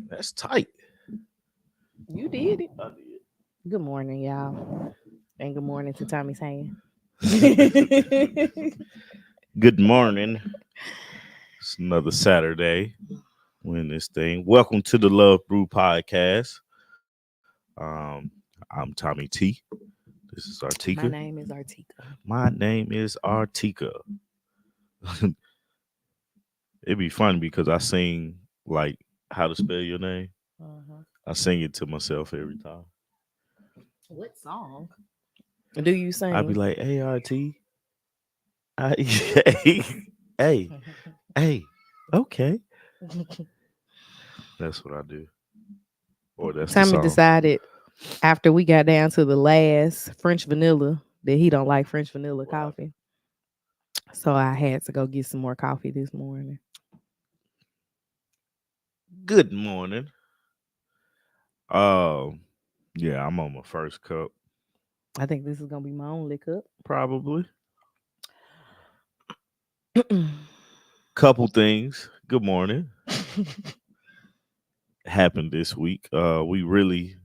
That's tight. You did it. I Good morning, y'all. And good morning to Tommy's hand. did. Good morning. It's another Saturday. Win this thing. Welcome to the Love Brew podcast. I'm Tommy T. This is My Artika. name is Artika. My name is Artika. It'd be funny because I sing like how to spell your name. Uh-huh. I sing it to myself every time. What song do you I'd be sing? like, "Hey, RT, hey, hey, hey, okay." That's what I do. Or that's the Tommy song. decided after we got down to the last French vanilla that he don't like French vanilla Wow. coffee. So I had to go get some more coffee this morning. Good morning. Um, yeah, I'm on my first cup. I think this is gonna be my only cup. Probably. Couple things. Good morning. Happened this week. We really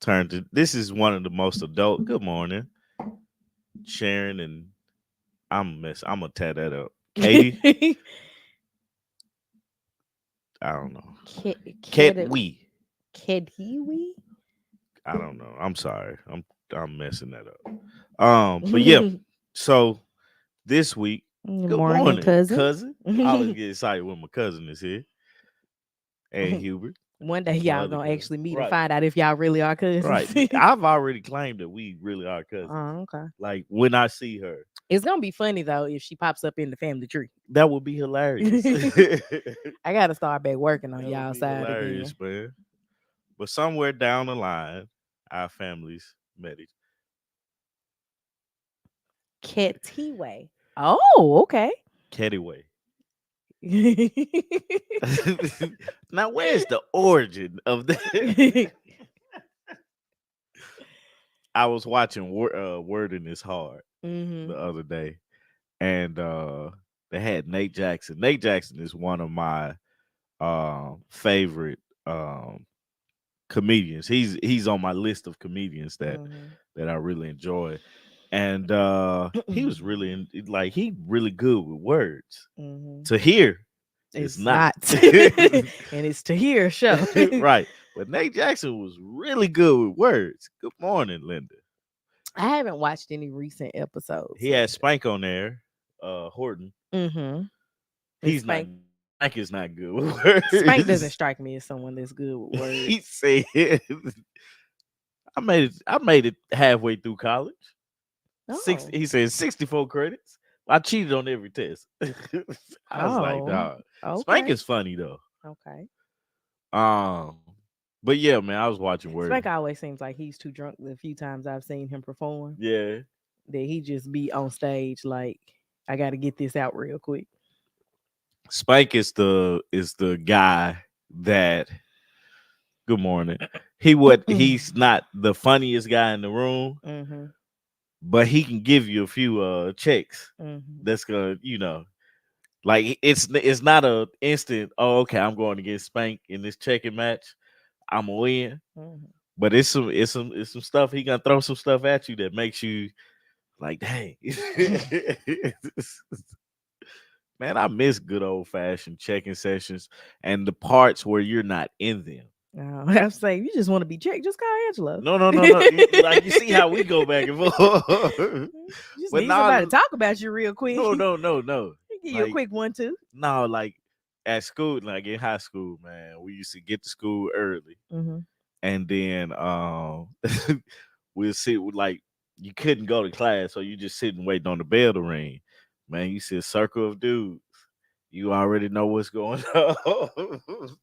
turned to this is one of the most adult. Good morning, Sharon, and I'm gonna tie that up. Katie, I don't know. Cat we. Kediwi? I don't know. I'm sorry. I'm messing that up. But yeah. So this week, Good good morning, morning, cousin. cousin. I always get excited when my cousin is here, and Hubert. One day That's my y'all other gonna cousin. actually meet and Right, find out if y'all really are cousins. right. I've already claimed that we really are cousins. Oh, okay. Like when I see her, It's gonna be funny though if she pops up in the family tree. that would be hilarious. I gotta start back working on That y'all would be side hilarious, again. man. But somewhere down the line, our families met each. Ketiwe. Oh, okay. Anyway, now where's the origin of that? I was watching Word in This Hard Mm-hmm. the other day, and they had Nate Jackson. Nate Jackson is one of my favorite comedians. He's on my list of comedians that I really enjoy, and he was really like he really good with words. Mm-hmm. To hear, it's It's not. not. And it's to hear a show. Right. But Nate Jackson was really good with words. Good morning, Linda. I haven't watched any recent episodes. He had Spank on there, Horton. Mm-hmm. He's not. Spank. Spank is not good with words. Spank doesn't strike me as someone that's good with He words. said, I made it halfway through college. Oh. He said 64 credits. I cheated on every test. I was like, Oh. dog. Spank Okay. is funny though. Okay. Um, but yeah, man, I was watching Word. Spank always seems like he's too drunk the few times I've seen him perform. Yeah. That he just be on stage like, I gotta get this out real quick. Spank is the guy that good morning. He's not the funniest guy in the room, Mm-hmm. but he can give you a few checks Mm-hmm. that's gonna, like it's not a instant, oh, okay, I'm going to get Spank in this checking match. I'm gonna win. Mm-hmm. But it's some stuff he gonna throw some stuff at you that makes you like, dang. Man, I miss good old fashioned checking sessions and the parts where you're not in them. Oh, I'm saying you just want to be checked. Just call Angela. No, no, no, no. Like you see how we go back and forth. You just But need somebody now, to talk about you real quick. no. Give you a Like quick 1-2. no, like at school, like in high school, man, we used to get to school early, Mm-hmm. and then we'll sit with like you couldn't go to class, so you just sitting waiting on the bell to ring. Man, you see a circle of dudes. You already know what's going on.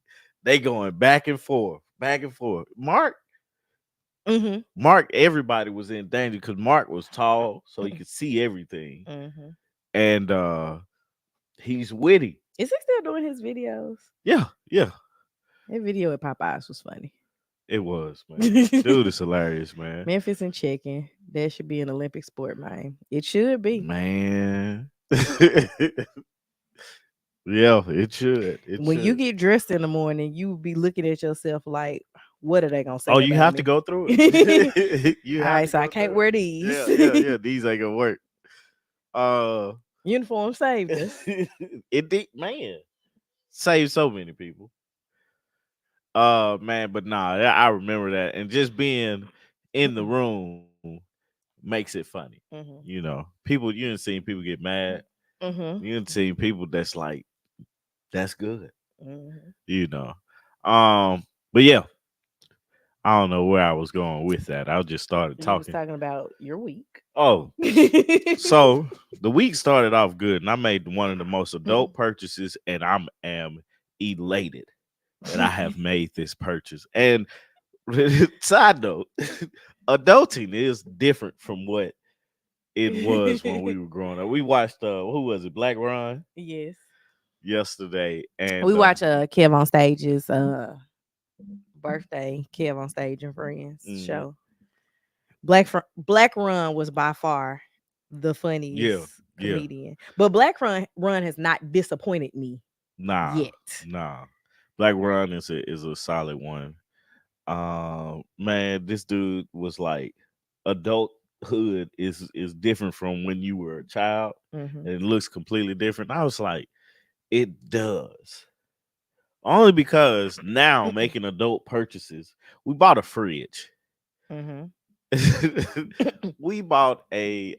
They going back and forth, back and forth. Mm-hmm. Mark, everybody was in danger because Mark was tall, so he could see everything, Mm-hmm. and he's witty. Is he still doing his videos? Yeah, yeah, That video at Popeyes was funny. it was, man. Dude is hilarious, man. Memphis and chicken. That should be an Olympic sport, man. It should be. Man. Yeah, it should. It When you should. get dressed in the morning, you be looking at yourself like, what are they gonna say Oh, you about have to me? go through All it. You have right, to so I go can't through wear it. these. Yeah, yeah, yeah. These ain't gonna work. Uh Uniform saved us. it did, man. Saved so many people. Man, but nah, I remember that. And just being in the room makes it funny. Mm-hmm. You know, people you didn't see people get mad. Mm-hmm. You didn't see people that's like, that's good. Mm-hmm. You know. But yeah, I don't know where I was going with that. I just started You was talking. talking about your week. Oh, so the week started off good, and I made one of the most adult purchases, and I am elated that I have made this purchase. And side note, adulting is different from what it was when we were growing up. We watched who was it, Black Ron Yes. yesterday, We and watch Kev on Stage's birthday, Kev on Stage and Friends mhm, show. Black Run was by far the yeah, funniest yeah, comedian. But Black Run has not disappointed me nah, yet. nah. Black Ron is a solid one. Man, this dude was like, adulthood is different from when you were a child, Mm-hmm. and it looks completely different. I was like, it does. Only because now making adult purchases, we bought a fridge. Mm-hmm. We bought A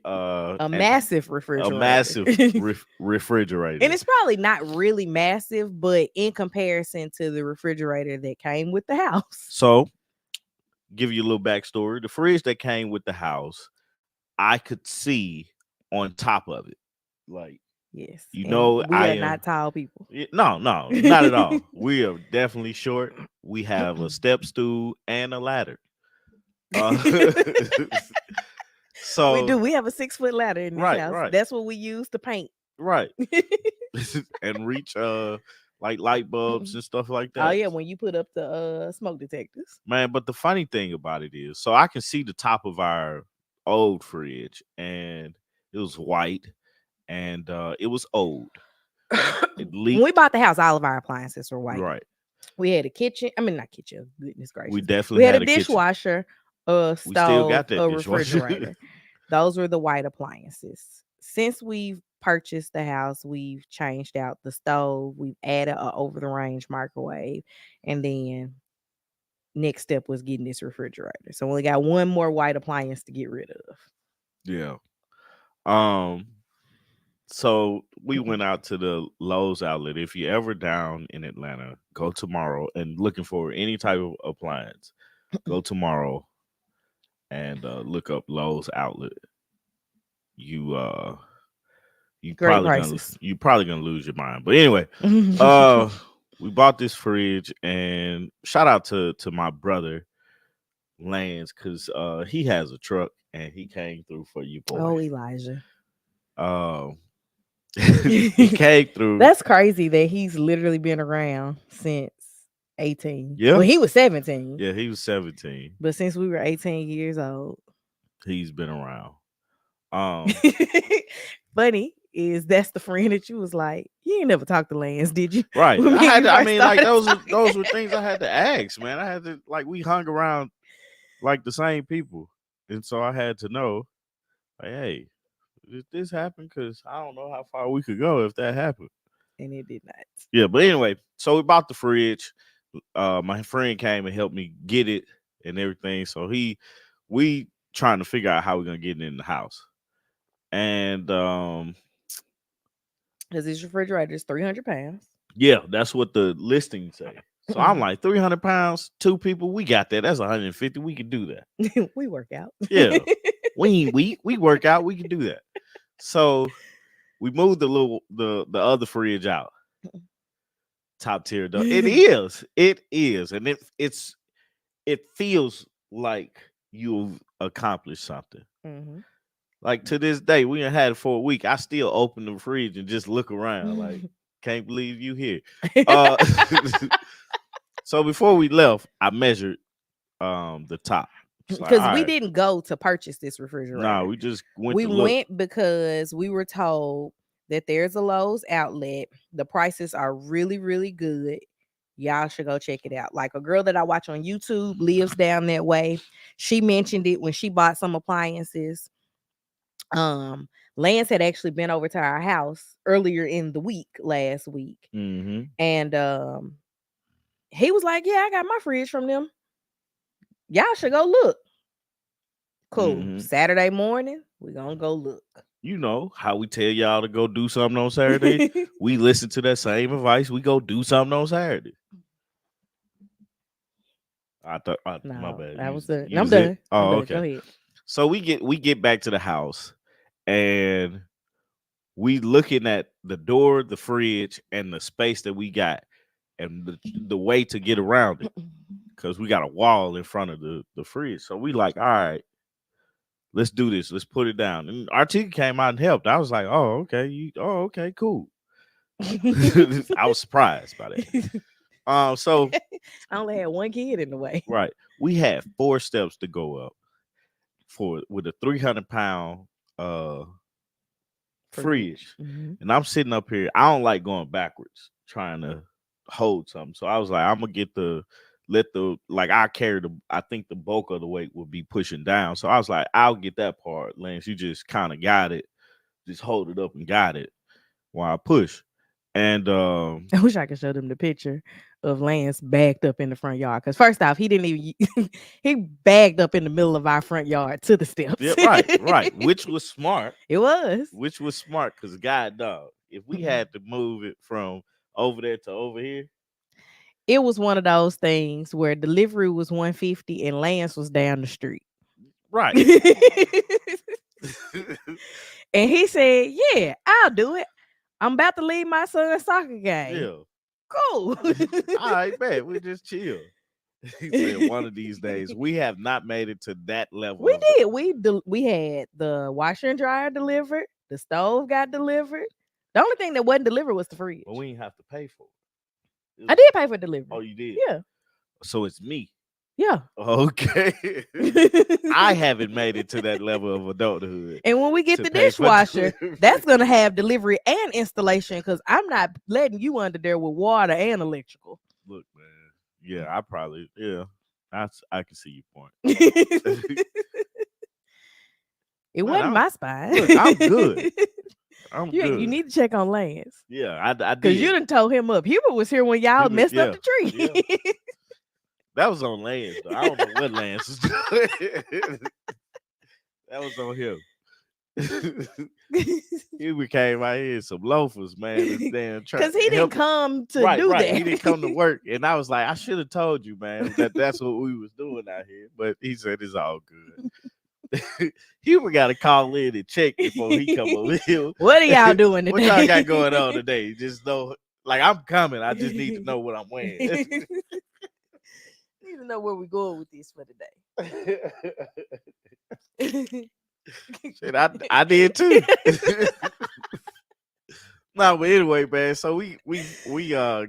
massive a refrigerator. massive And refrigerator. it's probably not really massive, but in comparison to the refrigerator that came with the house. So, give you a little backstory. The fridge that came with the house, I could see on top of it. Like, Yes. you And know, we I are am. not tall people. No, no, not at all. We are definitely short. We have a step stool and a ladder. Uh, We so do. We have a 6-foot ladder in this right, house. right, That's what we use to paint. right, and reach like light bulbs and stuff like Oh that. yeah, when you put up the smoke detectors. Man, but the funny thing about it is, so I can see the top of our old fridge, and it was white, and it was old. It When we leaked. bought the house, all of our appliances were white. Right. We had a kitchen. I mean, not kitchen. Goodness We gracious. We definitely had a had a kitchen. dishwasher, a We still stove, got that a dishwasher. refrigerator. Those were the white appliances. Since we've purchased the house, we've changed out the stove. We've added a over the range microwave, and then next step was getting this refrigerator. So we only got one more white appliance to get rid of. Yeah. Um. So we went out to the Lowe's outlet. If you're ever down in Atlanta, go tomorrow and looking for any type of appliance. Go tomorrow and look up Lowe's outlet. You Great prices. you probably gonna lose your mind. But anyway, uh, we bought this fridge, and shout out to my brother Lance, because he has a truck and he came through for you, boy. Oh, Elijah. Um, he came through. That's crazy that he's literally been around since 18. Yeah, Well, he was 17, yeah, he was 17. but since we were 18 years old. He's been around. Um, Funny is that's the friend that you was like, you ain't never talked to Lance, did you? right. When I me and had you to, I first mean, like started those talking. were things I had to ask, man. I had to, like, we hung around like the same people, and so I had to know, like, hey, did this happen? Because I don't know how far we could go if that happened. And it did not. Yeah, but anyway, so we bought the fridge. My friend came and helped me get it and everything. So we trying to figure out how we're gonna get it in the house. And Because this refrigerator is 300 pounds. yeah, that's what the listing say. So I'm like, 300 pounds, 2 people, we got that. That's 150. We can do that. We work out. Yeah, we work out. We can do that. So we moved the other fridge out top tier adult. It is. It is. And it feels like you've accomplished something. Mm-hmm. Like to this day, we done had it for a week. I still open the fridge and just look around like, can't believe you here. Uh so before we left, I measured the top. It's like, Because all we right. didn't go to purchase this Nah, refrigerator. we just went We to look. went because we were told that there's a Lowe's outlet. The prices are really, really good. Y'all should go check it out. Like a girl that I watch on YouTube lives down that way. She mentioned it when she bought some appliances. Um, Lance had actually been over to our house earlier in the week, last week, Mm-hmm. and he was like, "Yeah, I got my fridge from them. Y'all should go look." Cool. Mm-hmm. Saturday morning, we gonna go look. You know how we tell y'all to go do something on Saturday? We listen to that same advice. We go do something on Saturday. I thought my No, bad. that was Use it. I'm use it. done. I'm Oh, done. Go okay. ahead. So we get back to the house and we looking at the door, the fridge, and the space that we got and the way to get around it. Because we got a wall in front of the fridge. So we like, all right, let's do this. Let's put it down. And RT came out and helped. I was like, oh, okay. Okay, cool. I was surprised by that. So I only had one kid in the way. right, we had 4 steps to go up for with a 300-pound fridge, Mm-hmm. and I'm sitting up here. I don't like going backwards trying to hold something. So I was like, I'm gonna get I carry I think the bulk of the weight would be pushing down. So I was like, I'll get that part, Lance. You just kind of got it, just hold it up and got it while I push. And I wish I could show them the picture of Lance backed up in the front yard. Because first off, he didn't even he bagged up in the middle of our front yard to the steps. yeah, right, which was smart. It was. Which was smart because God dog, if we had to move it from over there to over here, It was one of those things where delivery was 150 and Lance was down the street. right? And he said, "Yeah, I'll do it. I'm about to leave my son's soccer game." Yeah. Cool. All right, man. We just chill. He said one of these days we have not made it to that level. We did. We had the washer and dryer delivered. The stove got delivered. The only thing that wasn't delivered was the fridge. But we didn't have to pay for it. I did pay for delivery. Oh, you did? Yeah. So it's me. Yeah. Okay. I haven't made it to that level of adulthood. And when we get to the pay for dishwasher, delivery. that's gonna have delivery and installation because I'm not letting you under there with water and electrical. Look, man. Yeah, I can see your point. It Man, wasn't my spine. Look, I'm good. I'm good. You need to check on Lance. Yeah, I did. Because you done told him up. Hubert was here when y'all messed up the tree. Yeah. That was on Lance, though. I don't know what Lance was doing. That was on him. He came out here some loafers, man. Because he didn't come to do that. He didn't come to work. And I was like, I should have told you, man, that's what we was doing out here. But he said it's all good. Hubert got to call in and check before he come over here. What are y'all doing today? What y'all got going on today? Just know, like, I'm coming. I just need to know what I'm wearing. Need to know where we're going with this for today. Shit, I did too. No, but anyway, man. So we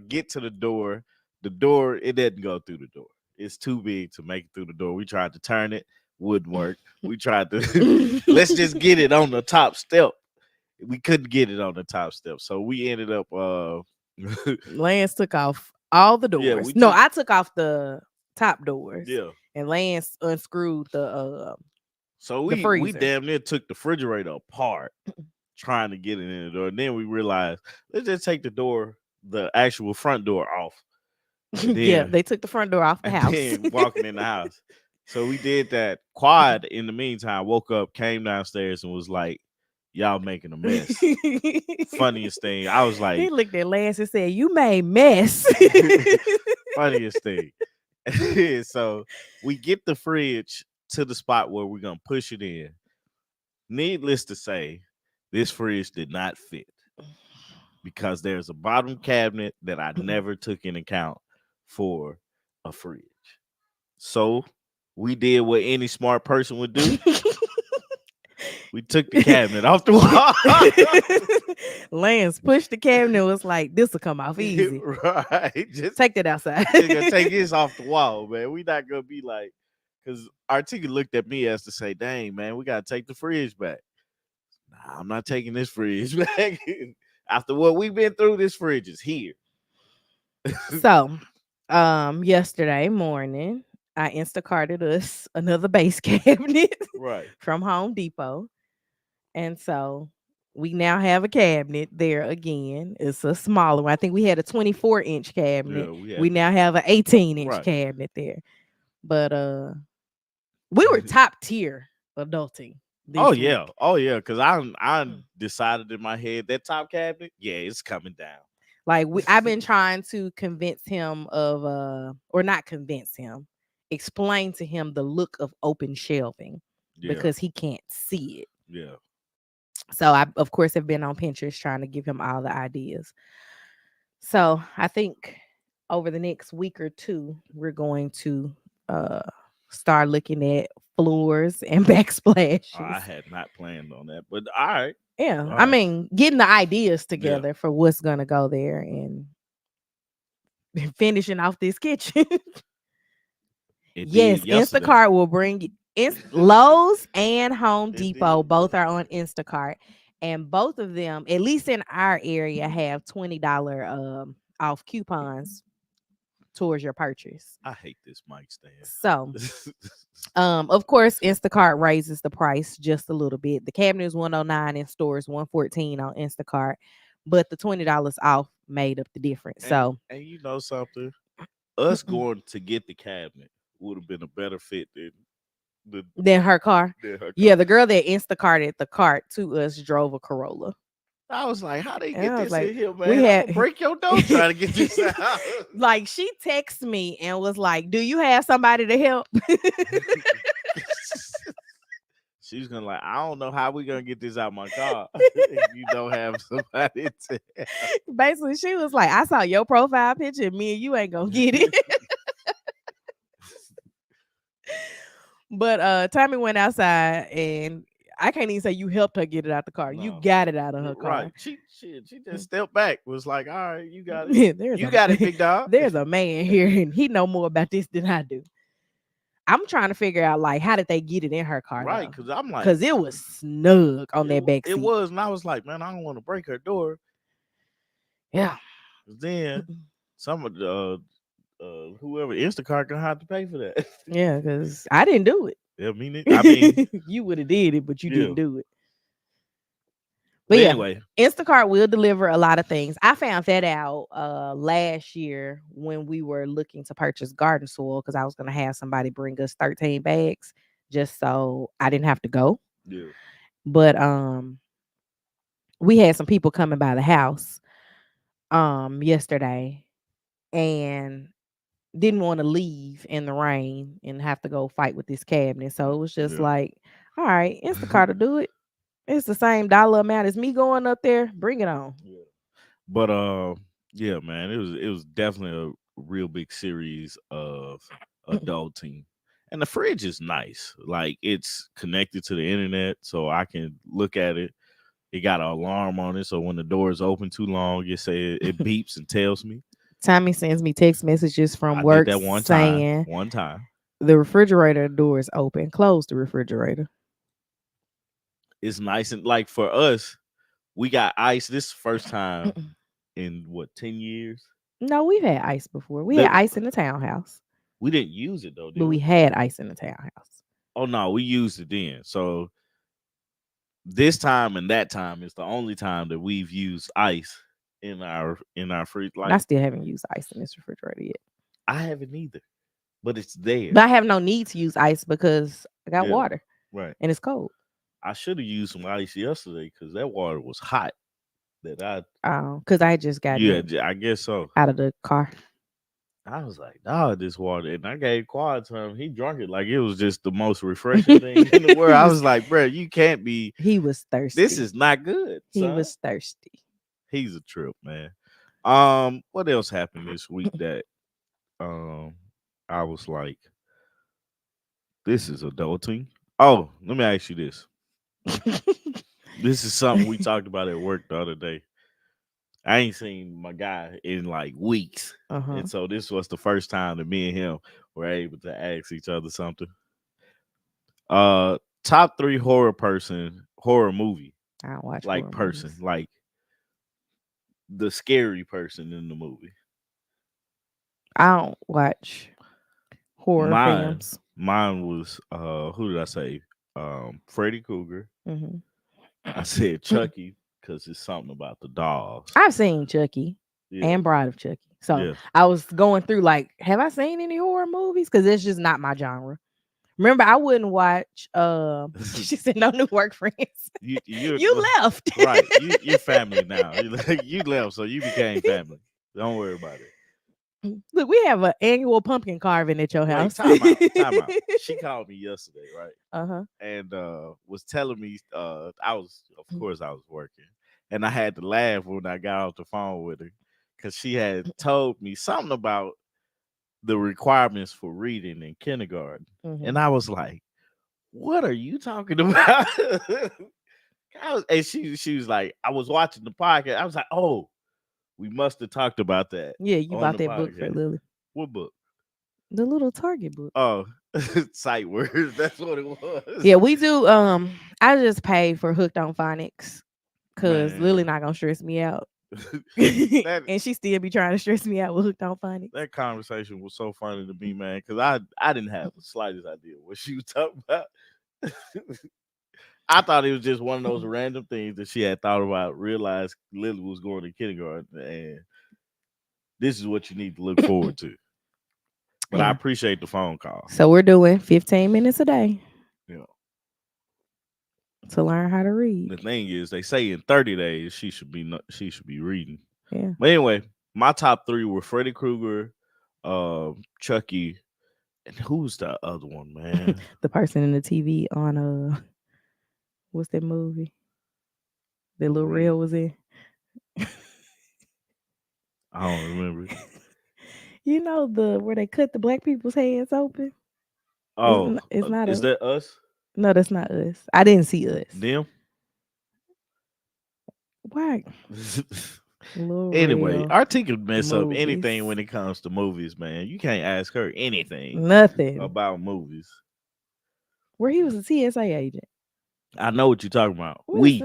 get to the door. The door, it didn't go through the door. It's too big to make it through the door. We tried to turn it, wouldn't work. We tried to let's just get it on the top step. We couldn't get it on the top step, so we ended up. Lance took off all the doors. Yeah, I took off the top doors. Yeah, and Lance unscrewed the. So we damn near took the refrigerator apart trying to get it in the door. And then we realized let's just take the actual front door off. Yeah, they took the front door off the house. Then walking in the house. So we did that. Quad, in the meantime, woke up, came downstairs, and was like, y'all making a mess. Funniest thing. I was like, he looked at Lance and said, "You made mess." Funniest thing. So we get the fridge to the spot where we're gonna push it in. Needless to say, this fridge did not fit. because there's a bottom cabinet that I never took in account for a fridge. So we did what any smart person would do. We took the cabinet off the wall. Lance pushed the cabinet and was like, this will come off easy. Right. Just Take that outside. gonna take this off the wall, man. We not gonna be like, because Artika looked at me as to say, dang, man, we gotta take the fridge back. Nah, I'm not taking this fridge back. After what we've been through, this fridge is here. So, yesterday morning, I Instacarted us another base cabinet Right. from Home Depot. And so we now have a cabinet there again. It's a smaller one. I think we had a 24-inch cabinet. Yeah, We now have an 18-inch Right. cabinet there. But we were top tier adulting. Oh week. yeah. Oh yeah. Cause I decided in my head that top cabinet, yeah, it's coming down. Like I've been trying to convince him of or not convince him, explain to him the look of open shelving because he can't see it. Yeah. So I of course have been on Pinterest trying to give him all the ideas. So I think over the next week or two, we're going to start looking at floors and backsplashes. I had not planned on that, but all right. Yeah. All I right. mean, getting the ideas together for what's gonna go there and finishing off this kitchen. Yes, Instacart will bring Lowe's and Home Depot both are on Instacart, and both of them, at least in our area, have $20 off coupons towards your purchase. I hate this mic stand. So, of course, Instacart raises the price just a little bit. The cabinet is $109 in stores, $114 on Instacart, but the $20 off made up the difference. So, and you know something, us going to get the cabinet would have been a better fit than her car. Yeah, the girl that Instacarted the cart to us drove a Corolla. I was like, how they get this in here, man? We had break your door trying to get this out. Like she texted me and was like, do you have somebody to help? She's gonna like, I don't know how we gonna get this out my car if you don't have somebody to help. Basically, she was like, I saw your profile picture, me and you ain't gonna get it. But Tommy went outside and I can't even say you helped her get it out the car. No. You got it out of her car. Right. She just stepped back. Was like, all right, you got it. You got it, big dog. There's a man here and he know more about this than I do. I'm trying to figure out like how did they get it in her car? Right, because I'm like, because it was snug on that back seat. It was, and I was like, man, I don't want to break her door. Yeah. Then some of the whoever Instacart gonna have to pay for that. Yeah, because I didn't do it. Yeah, I mean, you would have did it, but you didn't do it. But anyway, Instacart will deliver a lot of things. I found that out last year when we were looking to purchase garden soil because I was going to have somebody bring us 13 bags just so I didn't have to go. Yeah. But we had some people coming by the house yesterday and didn't want to leave in the rain and have to go fight with this cabinet. So it was just like, all right, Instacart will do it. It's the same dollar amount as me going up there. Bring it on. Yeah. But yeah, man, it was definitely a real big series of adulting. And the fridge is nice. Like it's connected to the internet, so I can look at it. It got an alarm on it, so when the door is open too long, it beeps and tells me. Tommy sends me text messages from work that one time. The refrigerator door is open. Close the refrigerator. It's nice and like for us, we got ice. This first time in 10 years? No, we've had ice before. We had ice in the townhouse. We didn't use it though, but we had ice in the townhouse. Oh no, we used it then. So this time and that time is the only time that we've used ice in our fridge. Like I still haven't used ice in this refrigerator yet. I haven't either, but it's there. But I have no need to use ice because I got water, right? And it's cold. I should have used some ice yesterday because that water was hot. Because I just got I guess so out of the car. I was like, dog, this water, and I gave Quad to him. He drank it like it was just the most refreshing thing in the world. I was like, bro, you can't be. He was thirsty. This is not good. He was thirsty. He's a trip, man. What else happened this week that um I was like, this is adulting? Oh, let me ask you this. This is something we talked about at work the other day. I ain't seen my guy in like weeks. Uh-huh. And so this was the first time that me and him were able to ask each other something. Top three horror movie, I don't watch like horror person, movies. like the scary person in the movie. I don't watch horror Mine, films. mine was who did I say? Freddy Krueger. Hmm. I said Chucky because it's something about the dolls. I've seen Chucky Yeah, and Bride of Chucky. So yeah. I was going through like, have I seen any horror movies? Because it's just not my genre. Remember, I wouldn't watch. She said no new work friends. You're You left. right. You're family now. You left, so you became family. Don't worry about it. Look, we have an annual pumpkin carving at your Wait, house. time out, time out. She called me yesterday, right? Uh-huh. And was telling me I was, of course I was working. And I had to laugh when I got off the phone with her because she had told me something about the requirements for reading in kindergarten. Mm-hmm. And I was like, what are you talking about? And she was like, I was watching the podcast. I was like, oh, we must have talked about that Yeah, you on bought the that book for podcast. Lily. What book? The little Target book. Oh, sight words. That's what it was. Yeah, we do. I just pay for Hooked on Phonics because Lily Man, not gonna stress me out. that And she still be trying to stress me out with Hooked on Phonics. that conversation was so funny to me, man, because I didn't have the slightest idea what she was talking about. I thought it was just one of those random things that she had thought about, realized Lily was going to kindergarten, and this is what you need to look forward to. But I Yeah. appreciate the phone call. So we're doing 15 minutes a day You know, to learn how to read. the thing is, they say in 30 days she should be reading. Yeah. But anyway, my top three were Freddy Krueger, Chucky, and who's the other one, man? The person in the TV on what's that movie that Lil Brew. Rel was in? I don't remember. You know the where they cut the black people's heads open? Oh, It's not is a that us? no, that's not us. I didn't see us. Them? Why? Lil Anyway, Rel Artie can mess up anything movies. when it comes to movies, man. You can't ask her anything Nothing. about movies. Where he was a TSA agent. I know what you're talking about. What is We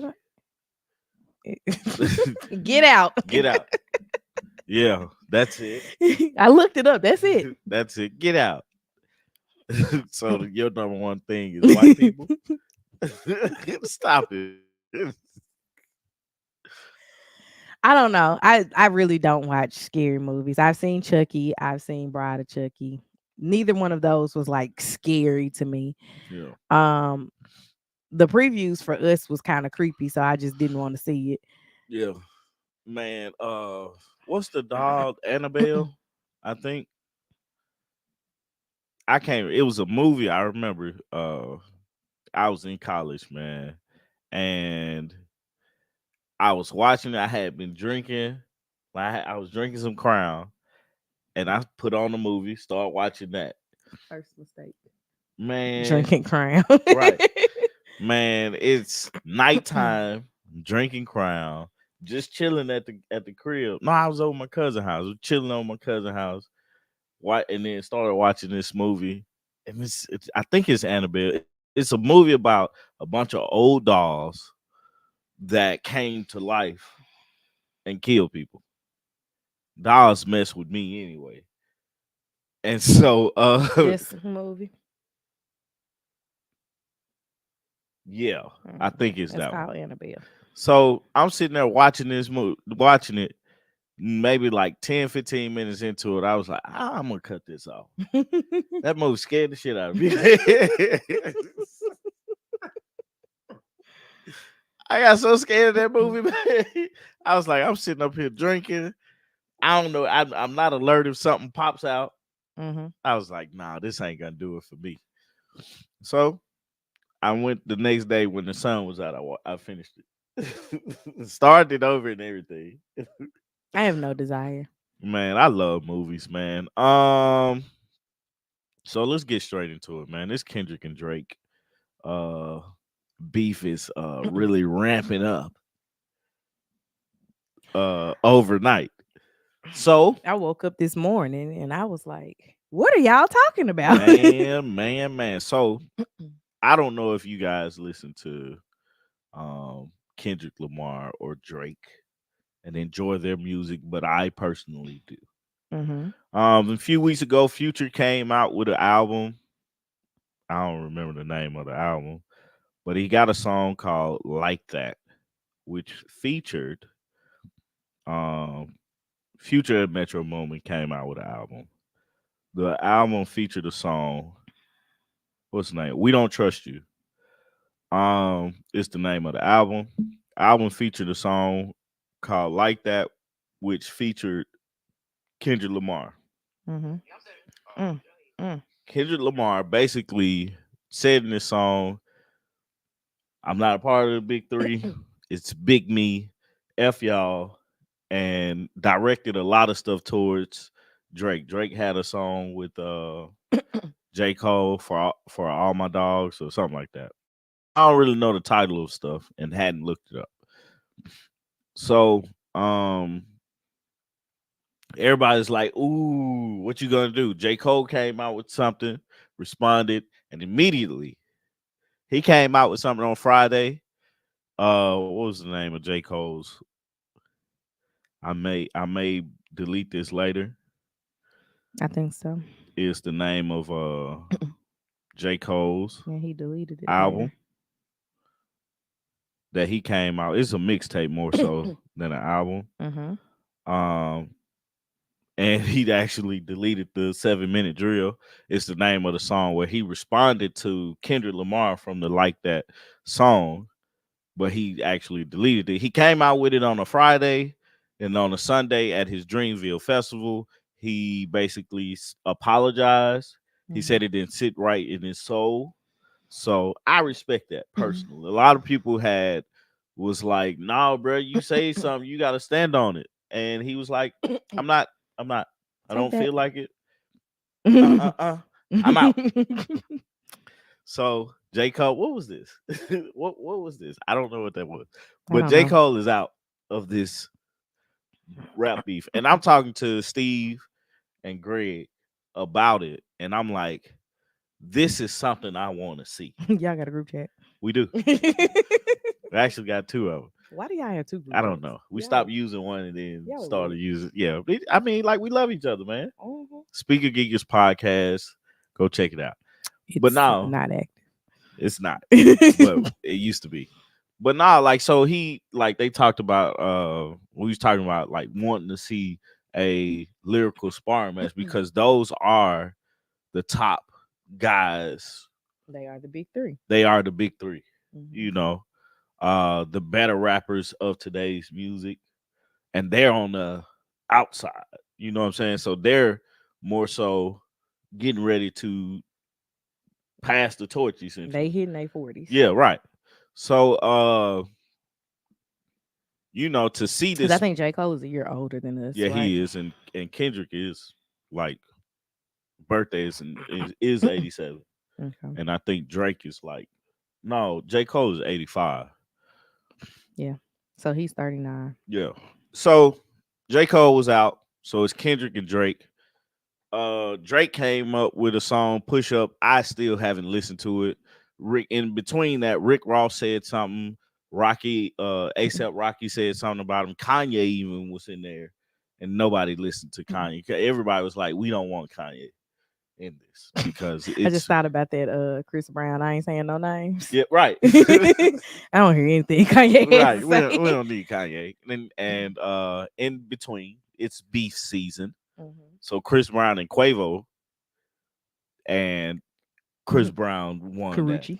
it? Get out. get out. Yeah, that's it. I looked it up. That's it. That's it. Get out. So your number one thing is white people. Stop it. I don't know. I really don't watch scary movies. I've seen Chucky. I've seen Bride of Chucky. Neither one of those was like scary to me. Yeah. Um, the previews for us was kind of creepy, so I just didn't want to see it. Yeah. Man, what's the dog? Annabelle, I think. I can't, it was a movie. I remember I was in college, man, and I was watching it. I had been drinking. I was drinking some Crown, and I put on the movie, start watching that. First mistake. Man, Drinking Crown. right. Man, it's nighttime, drinking Crown, just chilling at the crib. No, I was over my cousin's house. I was chilling over my cousin's house. And then started watching this movie. And it's I think it's Annabelle. It's a movie about a bunch of old dolls that came to life and killed people. Dolls mess with me anyway. And so This movie. yeah, I think it's That's that one. called Annabelle. So I'm sitting there watching this movie, watching it, maybe like 10, 15 minutes into it. I was like, I'm gonna cut this off. That movie scared the shit out of me. I got so scared of that movie, man. I was like, I'm sitting up here drinking. I don't know. I'm not alert if something pops out. Mm-hmm. I was like, nah, this ain't gonna do it for me. So I went the next day when the sun was out. I finished it. Started over and everything. I have no desire. Man, I love movies, man. So let's get straight into it, man. This Kendrick and Drake uh beef is really ramping up overnight. So, I woke up this morning and I was like, "What are y'all talking about?" man. So I don't know if you guys listen to Kendrick Lamar or Drake and enjoy their music, but I personally do. Mhm. A few weeks ago, Future came out with an album. I don't remember the name of the album, but he got a song called "Like That," which featured um, Future and Metro Moment came out with an album. The album featured a song. What's the name? "We Don't Trust You." It's the name of the album. Album featured a song called "Like That," which featured Kendrick Lamar. Mhm. Mm. Mm. Kendrick Lamar basically said in this song, "I'm not a part of the big three. It's big me, f y'all," and directed a lot of stuff towards Drake. Drake had a song with J. Cole for all my dogs or something like that. I don't really know the title of stuff and hadn't looked it up. So everybody's like, "Ooh, what you gonna do?" J. Cole came out with something, responded, and immediately he came out with something on Friday. What was the name of J. Cole's? I may delete this later. I think so. Is the name of J. Cole's Yeah, he deleted it album later. that he came out. It's a mixtape more so than an album. Mhm. Um, and he actually deleted the 7 minute drill. It's the name of the song where he responded to Kendrick Lamar from the Like That song, but he actually deleted it. He came out with it on a Friday, and on a Sunday at his Dreamville festival, he basically apologized. He Mhm. said it didn't sit right in his soul. So I respect that personally. A lot of people had was like, "Nah, bro, you say something, you got to stand on it." And he was like, "I'm not. I'm not. I Take don't that. feel like it. I'm out." So J. Cole, what was this? What was this? I don't know what that was. I But don't J. know. Cole is out of this rap beef. And I'm talking to Steve and Greg about it. And I'm like, this is something I want to see. Y'all got a group chat. We do. We actually got two of them. Why do y'all have two I group don't chats? know. We stopped Y'all, using one and then y'all are started weird. using. Yeah. I mean, like, we love each other, man. Mhm. Speaker Geekers podcast. Go check it out. But It's now not active. it's not. But it used to be. But nah, like so he like they talked about we was talking about like wanting to see a lyrical sparring match because those are the top guys. They are the big three. They are the big three, Mhm. you know, the better rappers of today's music, and they're on the outside, you know what I'm saying? So they're more so getting ready to pass the torch They essentially. hitting their 40s. Yeah, right. So to see Because I this, think J. Cole is a year older than us, yeah, right? he is, and Kendrick is like birthday is 87, Okay. and I think Drake is like no, J. Cole is 85. Yeah. So he's 39. Yeah. So J. Cole was out, so it's Kendrick and Drake. Drake came up with a song "Push Up." I still haven't listened to it. Rick in between that, Rick Ross said something. Rocky, ASAP Rocky said something about him. Kanye even was in there, and nobody listened to Kanye. Everybody was like, "We don't want Kanye in this because I just it's thought about that Chris Brown. I ain't saying no names. yeah, right, I don't hear anything Kanye has to right. We don't, we say. don't need Kanye." And in between, it's beef season. Mhm. So Chris Brown and Quavo and Chris Brown won that. Karuchi.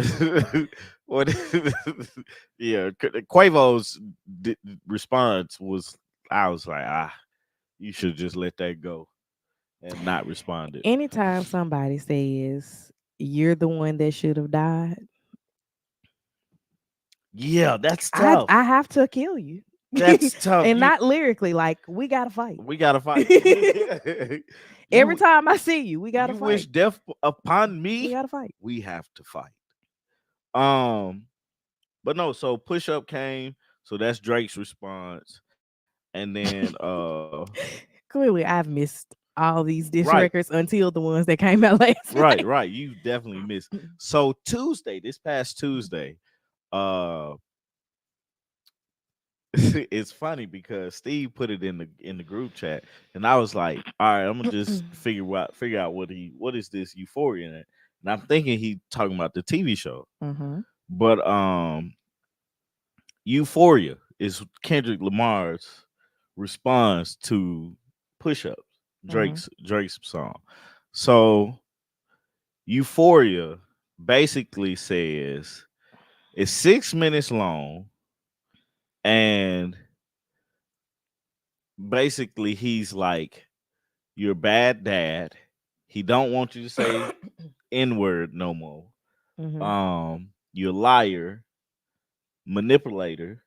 Yeah. What? Yeah, Quavo's response was, I was like, you should just let that go and not responded. Anytime somebody says you're the one that should have died, Yeah, that's I tough. I have to kill you. That's tough. And not lyrically, like we gotta fight. We gotta fight. Every you time I see you, we gotta you wish fight. death upon We me. gotta fight. We have to fight. Um, but no. So push up came. So that's Drake's response, and then Clearly, I've missed all these diss right, records until the ones that came out last night. right. You definitely missed. So Tuesday, this past Tuesday, uh, it's funny because Steve put it in the group chat, and I was like, "All right, I'm gonna just figure out what is this Euphoria in it?" And I'm thinking he talking about the TV show, Mm-hmm. but Euphoria is Kendrick Lamar's response to Push Ups, Mm-hmm. Drake's song. So Euphoria basically says it's 6 minutes long, and basically he's like, you're a bad dad. He don't want you to say N-word no more. Mm-hmm. You're a liar, manipulator,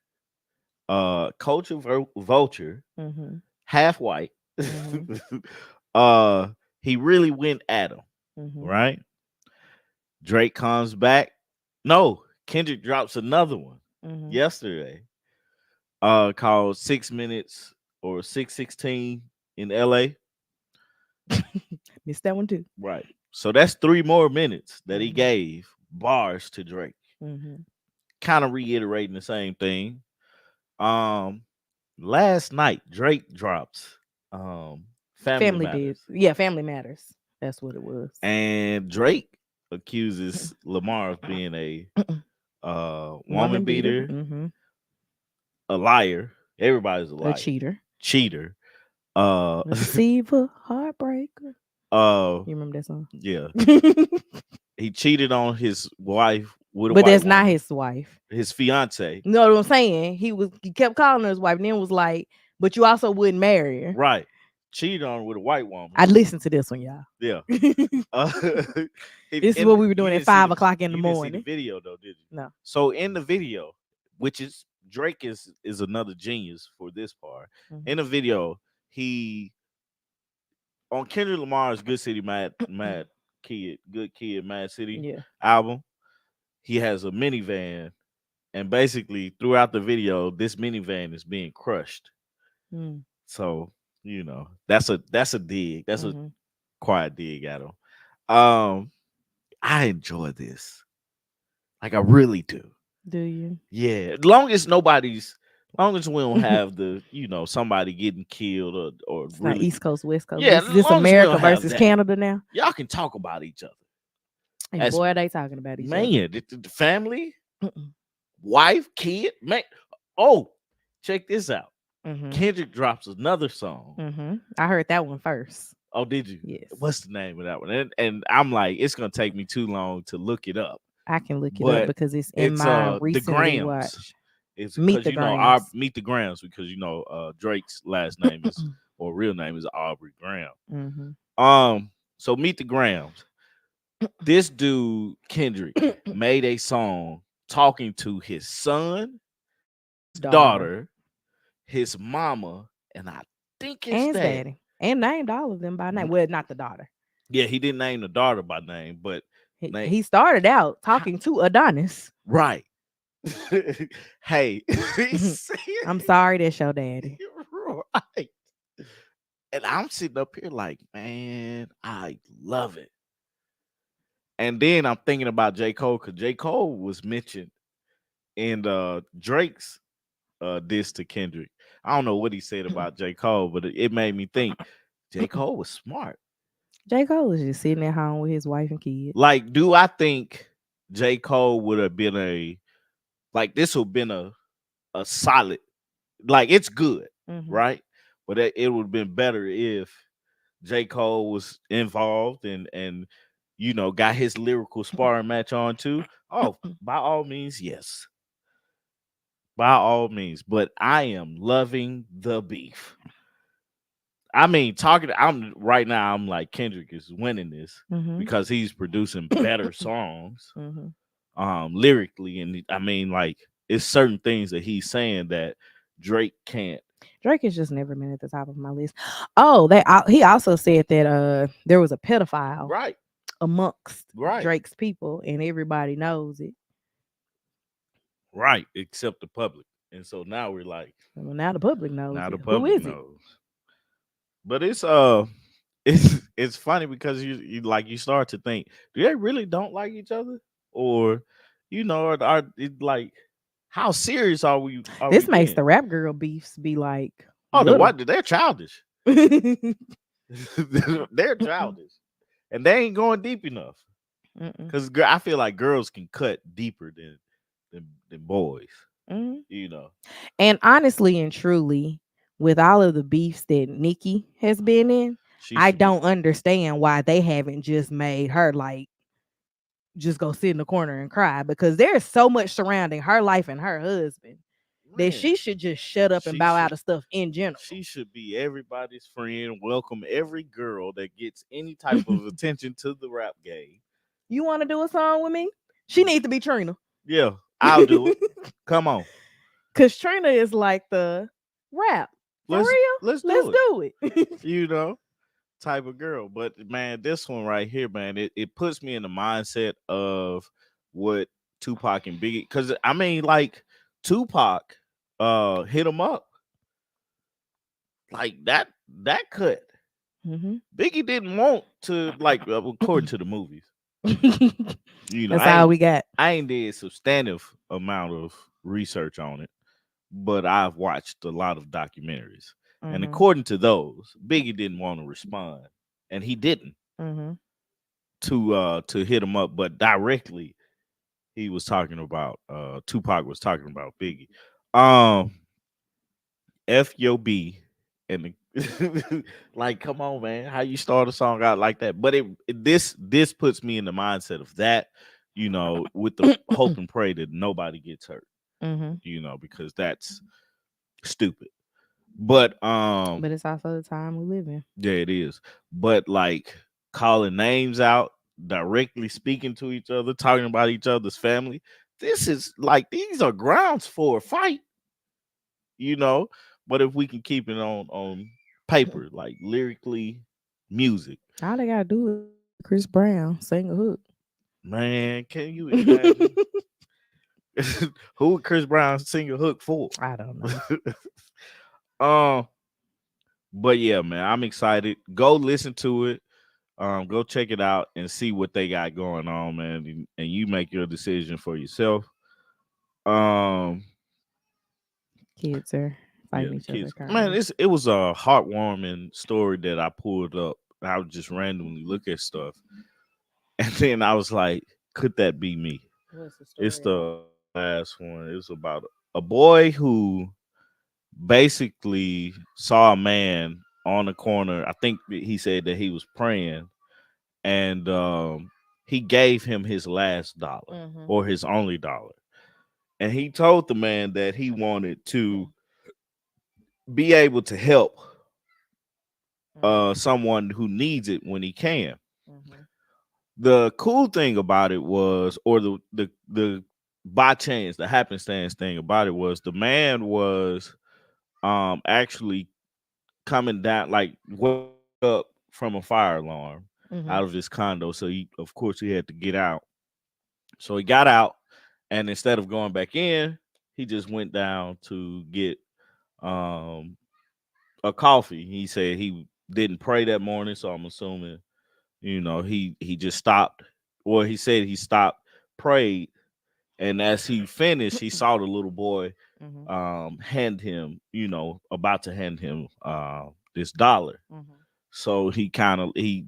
culture vulture, Mm-hmm. half white. Mm-hmm. uh he really went at him, Mm-hmm. right? Drake comes back. No, Kendrick drops another one Mm-hmm. yesterday. Called 6 minutes or 616 in LA. Missed that one too. Right. So that's 3 more minutes that he Mm-hmm. gave bars to Drake. Mm-hmm. Kind of reiterating the same thing. Um Last night Drake drops Family Family did. Matters. Yeah, Family Matters. That's what it was. And Drake accuses Lamar of being a woman Woman beater. beater, Mm-hmm. a liar. Everybody's a A liar. cheater. Cheater. Uh Deceiver. Heartbreaker. uh You remember that song? yeah. He cheated on his wife with a But white that's not woman. his wife. His fiance. You know what I'm saying? He kept calling her his wife, and then was like, "But you also wouldn't marry her." Right. Cheated on her with a white woman. I listened to this one, y'all. Yeah. This Uh, is what we were doing at 5 o'clock in the you didn't see the morning. video though, did you? No. So in the video, which is Drake is another genius for this part. In the video, he on Kendrick Lamar's Good City Mad Kid, Good Kid, Mad City Yeah. album, he has a minivan, and basically throughout the video, this minivan is being crushed. Mm. So, that's a dig. That's a Mm-hmm. quiet dig at him. I enjoy this. Like I really do. Do you? Yeah. Long as we don't have somebody getting killed or It's not really. East Coast, West Coast. Yeah, This long as we America don't have versus that. Canada now. Y'all can talk about each other. And As boy, are they talking about each other. man, the family, Mm-mm. wife, kid, man. Oh, check this out. Mm-hmm. Kendrick drops another song. Mm-hmm. I heard that one first. Oh, did you? Yes. What's the name of that one? And I'm like, it's gonna take me too long to look it up. I can look it up because it's in my the recently Grams. watch. It's Meet because the our Grams. Meet the Grams because Drake's last name is or real name is Aubrey Graham. Mm-hmm. So Meet the Grams. This dude Kendrick made a song talking to his son, his daughter, his mama, and I think his daddy. And named all of them by name. Well, not the daughter. Yeah, he didn't name the daughter by name, but he started out talking to Adonis. Right. Hey, I'm sorry, that's your daddy. Right. And I'm sitting up here like, man, I love it. And then I'm thinking about J. Cole because J. Cole was mentioned in Drake's diss to Kendrick. I don't know what he said about J. Cole, but it made me think J. Cole was smart. J. Cole was just sitting at home with his wife and kids. Like, do I think J. Cole would have been this would have been a solid, like it's good, right? But it would have been better if J. Cole was involved and got his lyrical sparring match on too. Oh, by all means, yes. By all means. But I am loving the beef. I mean, I'm right now, I'm like Kendrick is winning this because he's producing better songs lyrically. And I mean, like, it's certain things that he's saying that Drake can't. Drake has just never been at the top of my list. Oh, he also said that there was a pedophile Right, amongst right, Drake's people, and everybody knows it. right. Except the public, and so now we're like, Well, now the public knows now it. the Who public is it? knows. But it's funny because you like you start to think, do they really don't like each other, or are it like how serious are we This makes being? the rap girl beefs be like Oh, little. they're childish. Mm-mm. They're childish, and they ain't going deep enough. Mm-mm. Because I feel like girls can cut deeper than boys. Mhm. You know, And honestly and truly, with all of the beefs that Nikki has been in, she I should be. don't understand why they haven't just made her like just go sit in the corner and cry, because there's so much surrounding her life and her husband that Man, she should just shut up and she bow out should of stuff in general. she should be everybody's friend. Welcome every girl that gets any type of attention to the rap game. You want to do a song with me? She needs to be Trina. Yeah, I'll do it. Come on, Cause Trina is like the rap. For let's real? let's Let's do it. do it. You know, type of girl. But man, this one right here, man, it puts me in the mindset of what Tupac and Biggie, because I mean, like Tupac hit him up like that cut. Mhm. Biggie didn't want to, like, according to the movies. That's I all ain't we got. I ain't did substantive amount of research on it, but I've watched a lot of documentaries. And Mhm. according to those, Biggie didn't want to respond. And he didn't Mhm. to hit him up, but directly he was talking about Tupac was talking about Biggie. Um FYB and like, come on, man, how you start a song out like that? But this puts me in the mindset of that, with the hope and pray that nobody gets hurt, Mhm. because that's stupid. But But it's also the time we live in. yeah, it is. But like calling names out, directly speaking to each other, talking about each other's family, this is like these are grounds for a fight, you know. But if we can keep it on paper, like lyrically, music, All they gotta do is let Chris Brown sing a hook. man, can you imagine who would Chris Brown sing a hook for? I don't know. um, but yeah, man, I'm excited. Go listen to it. Go check it out and see what they got going on, man, and you make your decision for yourself. Um, Kids are yeah, fighting the each other kids, man, currently. it was a heartwarming story that I pulled up. I would just randomly look at stuff, and then I was like, could that be me? What's the It's story about? the last one. It's about a boy who basically saw a man on the corner. I think he said that he was praying, and he gave him his last dollar Mm-hmm. or his only dollar. And he told the man that he wanted to be able to help Mm-hmm. someone who needs it when he can. Mm-hmm. The cool thing about it was, or the by chance, the happenstance thing about it was, the man was actually coming down, like waking up from a fire alarm Mm-hmm. out of his condo. So he, of course, he had to get out. So he got out, and instead of going back in, he just went down to get um a coffee. He said he didn't pray that morning, so I'm assuming, he just stopped. Well, he said he stopped, prayed, and as he finished, he saw the little boy Mm-hmm. hand him, about to hand him this dollar. Mm-hmm. So he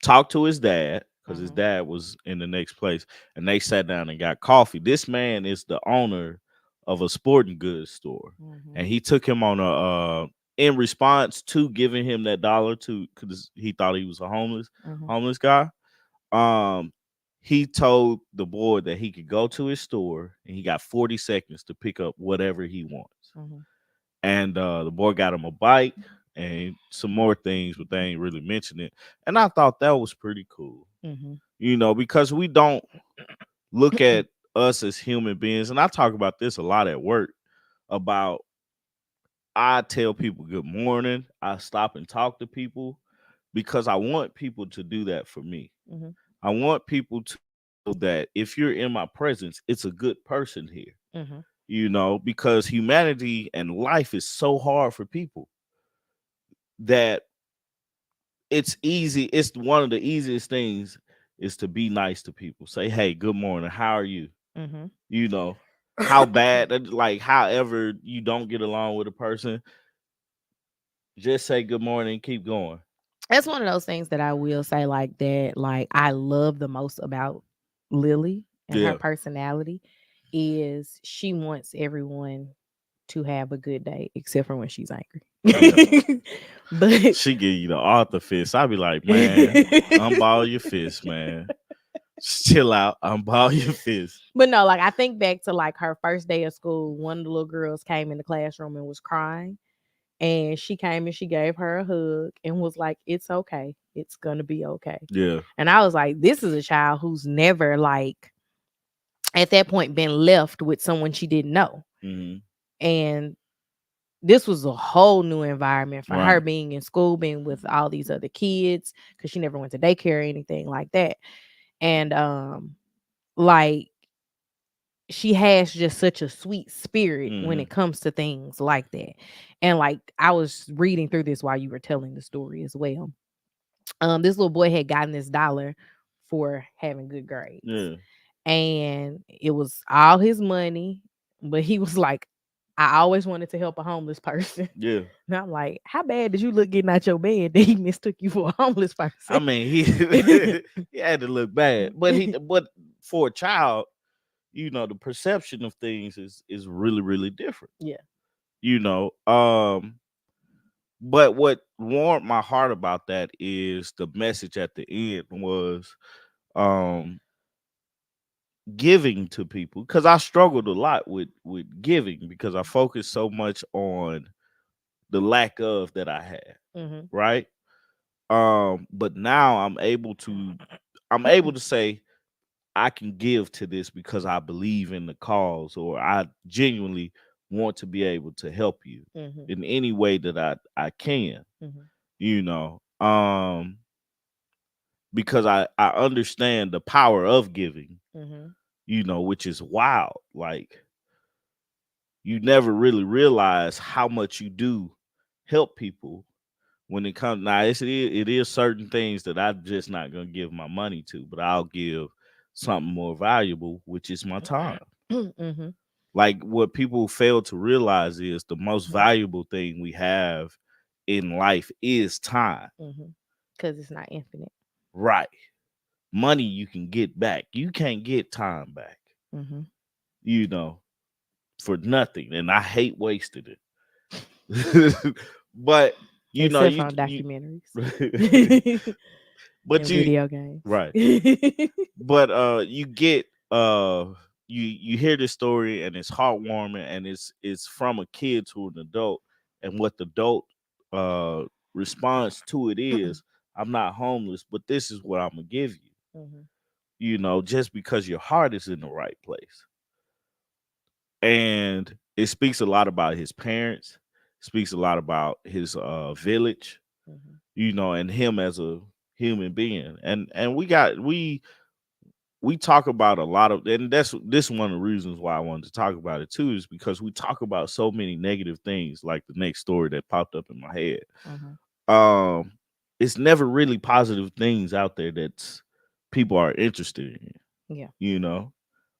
talked to his dad, because his Mm-hmm. dad was in the next place, and they sat down and got coffee. This man is the owner of a sporting goods store, Mm-hmm. and he took him on a in response to giving him that dollar, to because he thought he was a Mm-hmm. homeless guy. Um, he told the boy that he could go to his store and he got 40 seconds to pick up whatever he wants. Mm-hmm. And the boy got him a bike and some more things, but they ain't really mentioned it. And I thought that was pretty cool, Mm-hmm. because we don't look at us as human beings, and I talk about this a lot at work, about I tell people good morning. I stop and talk to people because I want people to do that for me. Mhm. I want people to know that if you're in my presence, it's a good person here, Mhm. because humanity and life is so hard for people that it's easy. It's one of the easiest things is to be nice to people. Say, hey, good morning. How are you? Mhm. You know, how bad, like, however you don't get along with a person, just say good morning, keep going. That's one of those things that I will say like that. Like I love the most about Lily and her Yeah. personality is she wants everyone to have a good day, except for when she's Yeah. angry. but She give you the author fist. I be like, man, unball your fist, man. Just chill out, unball your fist. but no, like I think back to like her first day of school. One of the little girls came in the classroom and was crying. And she came and she gave her a hug and was like, "It's okay. It's gonna be okay." Yeah. And I was like, "This is a child who's never like at that point been left with someone she didn't know." Hmm. And this was a whole new environment for her Right. being in school, being with all these other kids, because she never went to daycare or anything like that. And like she has just such a sweet spirit when Hmm. it comes to things like that. And like I was reading through this while you were telling the story as well. This little boy had gotten this dollar for having good grades. Yeah. And it was all his money, but he was like, I always wanted to help a homeless person. Yeah. And I'm like, how bad did you look getting out your bed that he mistook you for a homeless I person? mean, he he had to look bad, but for a child, the perception of things is really really different. Yeah. You know, but what warmed my heart about that is the message at the end was um giving to people, because I struggled a lot with giving because I focused so much on the lack of that I had, Mm-hmm. right? But now I'm able to say I can give to this because I believe in the cause, or I genuinely want to be able to help you Mm-hmm. in any way that I can, Mm-hmm. you know. Because I understand the power of giving, Mm-hmm. which is wild. Like, you never really realize how much you do help people when it comes. Now it is certain things that I'm just not gonna give my money to, but I'll give something more valuable, which is my time. Mm-hmm. Like, what people fail to realize is the most valuable thing we have in life is time. Mm-hmm. Because it's not infinite. Right. Money you can get back. You can't get time back, Mm-hmm. you know, for nothing. And I hate wasting it. But you know, Except you from you documentaries but and you video games. right. But you get you hear this story, and it's heartwarming, and it's from a kid to an adult, and what the adult uh response to it is, I'm not homeless, but this is what I'm gonna give you, Mm-hmm. just because your heart is in the right place. And it speaks a lot about his parents, speaks a lot about his village, Mm-hmm. and him as a human being. And we talk about a lot of, and this is one of the reasons why I wanted to talk about it too, is because we talk about so many negative things, like the next story that popped up in my head. Mm-hmm. um it's never really positive things out there that people are interested in, Yeah. you know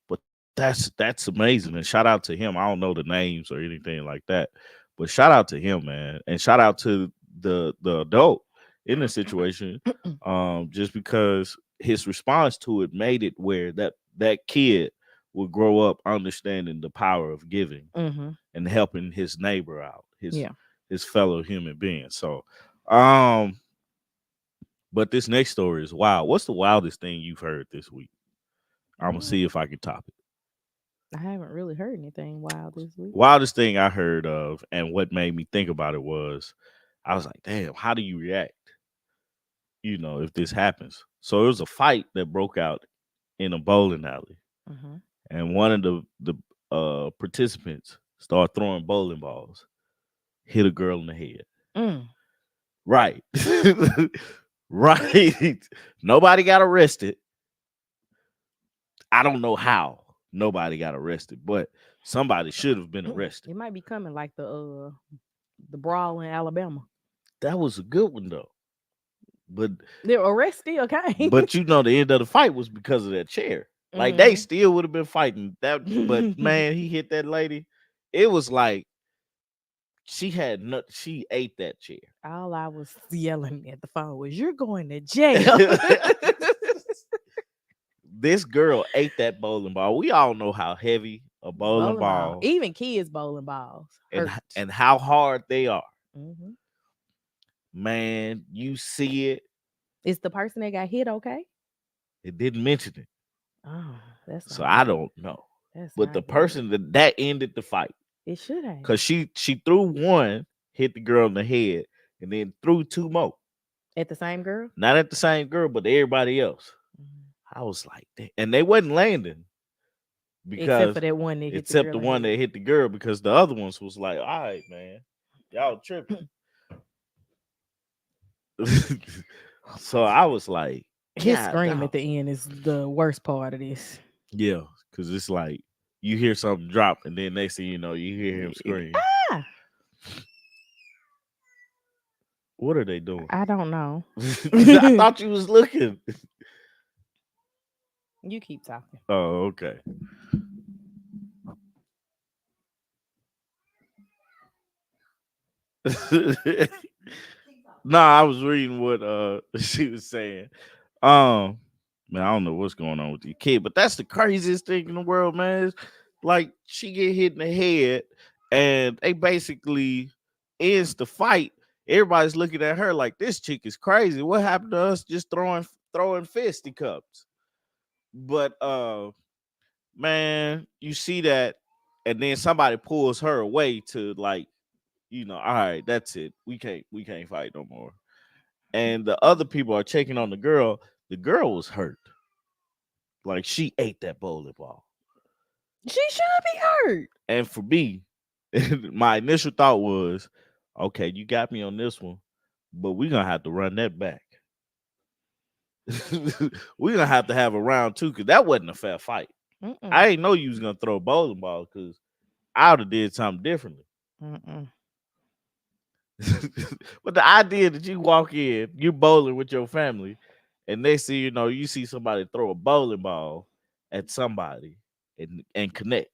but that's amazing, and shout out to him. I don't know the names or anything like that, but shout out to him, man, and shout out to the adult in the situation, just because his response to it made it where that kid would grow up understanding the power of giving Mm-hmm. and helping his neighbor out, his Yeah. his fellow human being. So, um, but this next story is wild. What's the wildest thing you've heard this week? I'm gonna see Mm, if I can top it. I haven't really heard anything wild this week. Wildest thing I heard of, and what made me think about it was, I was like, damn, how do you react, if this happens? So it was a fight that broke out in a bowling alley, Mm-hmm. and one of the participants started throwing bowling balls, hit a girl in the head. Mm. Right. Right. Nobody got arrested. I don't know how nobody got arrested, but somebody should have been arrested. It might be coming like the Brawl in Alabama. That was a good one though. But The arrest still came. you know the end of the fight was because of that chair. Like they Mhm. still would have been fighting that, but man, he hit that lady. It was like she ate that chair. All I was yelling at the phone was, "You're going to jail." This girl ate that bowling ball. We all know how heavy a bowling Bowling ball, ball even kids bowling balls hurt. and how hard they are. Hmm. Man, you see it. Is the person that got hit okay? It didn't mention it. Oh, that's So not I good. don't know. That's But the not good. person that ended the fight, It should have. because she threw one, hit the girl in the head, and then threw two more. At the same girl? Not at the same girl, but everybody else. Mhm. I was like, "Damn." And they wasn't landing Except for because that one that hit the except girl the in the one head. that hit the girl, because the other ones was like, all right, man, y'all tripping. So I was like, His God, scream dog. at the end is the worst part of this. Yeah, because it's like you hear something drop, and then next thing you know, you hear him scream. Ah, What are they doing? I don't know. I thought you was looking. You keep talking. Oh, okay. Nah, I was reading what she was saying. Man, I don't know what's going on with the kid, but that's the craziest thing in the world, man. It's like she get hit in the head, and they basically ends the fight. Everybody's looking at her like this chick is crazy. What happened to us just throwing fisticuffs? But man, you see that, and then somebody pulls her away to like, all right, that's it. We can't fight no more. And the other people are checking on the girl. The girl was hurt. Like she ate that bowling ball. She should be hurt. And for me, my initial thought was, okay, you got me on this one, but we're gonna have to run that back. We're gonna have a round two because that wasn't a fair fight. Mm-mm. I didn't know you was gonna throw a bowling ball because I would have did something differently. Mm-mm. But the idea that you walk in, you bowling with your family, and next thing you know, you see somebody throw a bowling ball at somebody and connect.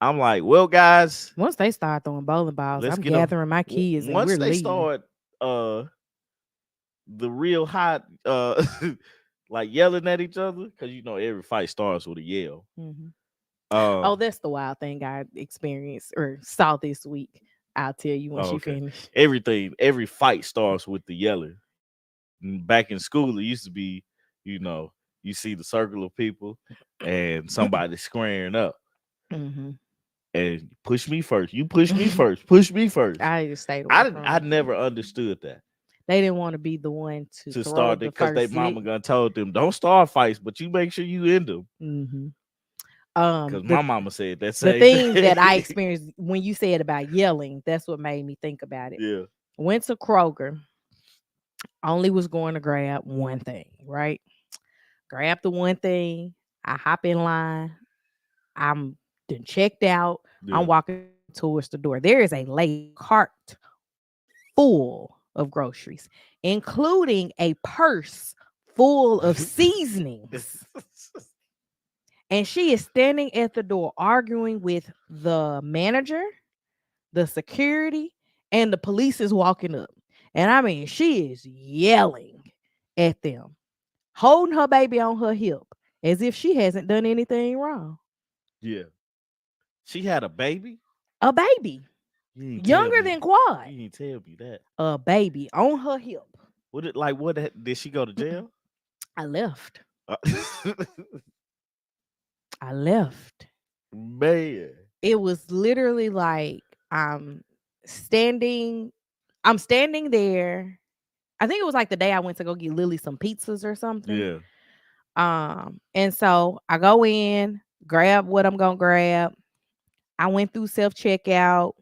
I'm like, well, guys, Once they start throwing bowling balls, let's I'm get a. gathering my kids and Once we're they leaving. start the real hot like yelling at each other, because every fight starts with a yell. Hmm. Uh Oh, that's the wild thing I experienced or saw this week. I'll tell you when oh, she okay. finished. Every fight starts with the yelling. Back in school, it used to be, you see the circle of people and somebody squaring up Hmm. and push me first. You push me first. Push me first. I just stayed away I from. never understood that They didn't want to be the one to to throw start the it because they first mama lick. gonna told them don't start fights, but you make sure you end them. Hmm. Because The my mama said that the same thing that I thing. experienced when you said about yelling, that's what made me think about it. Yeah. Went to Kroger, only was going to grab one thing, right? Grab the one thing. I hop in line. I'm then checked out. I'm Yeah. walking towards the door. There is a lady cart full of groceries, including a purse full of seasonings. And she is standing at the door arguing with the manager, the security, and the police is walking up. And I mean, she is yelling at them, holding her baby on her hip as if she hasn't done anything wrong. Yeah. She had a baby? A baby, You didn't tell younger me. than Quad, You didn't tell me that. a baby on her hip. Did she go to jail? I left. Uh, I left. Man. It was literally like standing, I'm standing there. I think it was like the day I went to go get Lily some pizzas or something. Yeah. And so I go in, grab what I'm gonna grab. I went through self checkout,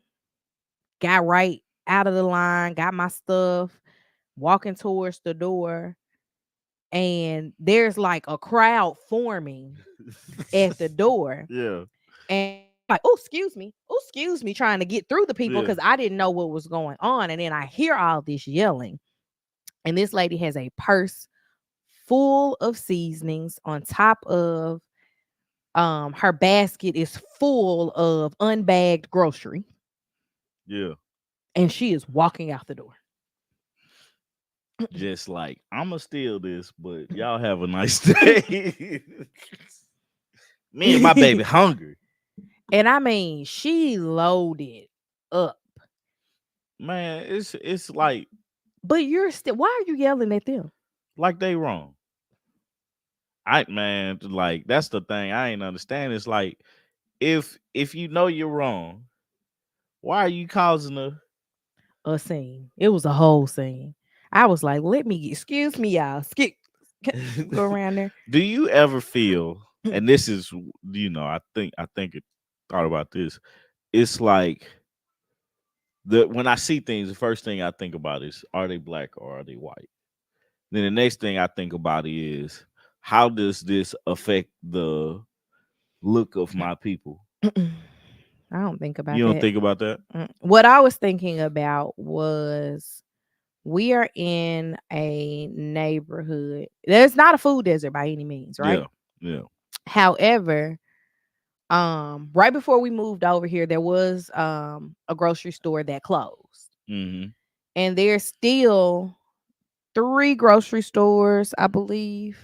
got right out of the line, got my stuff, walking towards the door, and there's like a crowd forming at the door. Yeah. And like, oh, excuse me, trying to get through the people Yeah. because I didn't know what was going on. And then I hear all this yelling. And this lady has a purse full of seasonings on top of her basket is full of unbagged grocery. Yeah. And she is walking out the door. Just like, I'ma steal this, but y'all have a nice day. Me and my baby hungry. And I mean, she loaded up. Man, it's But you're still, why are you yelling at them? like they wrong. I man, like that's the thing I ain't understand. It's like if you know you're wrong, why are you causing A scene. It was a whole scene. I was like, excuse me, y'all. Go around there. do you ever feel, and this is, I think it thought about this. It's like the when I see things, the first thing I think about is, are they black or are they white? Then the next thing I think about is, how does this affect the look of my people? I don't think about You don't that. think about that? What I was thinking about was we are in a neighborhood. There's not a food desert by any means, right? Yeah. Yeah. However, right before we moved over here, there was a grocery store that closed. Mm-hmm. And there's still three grocery stores, I believe.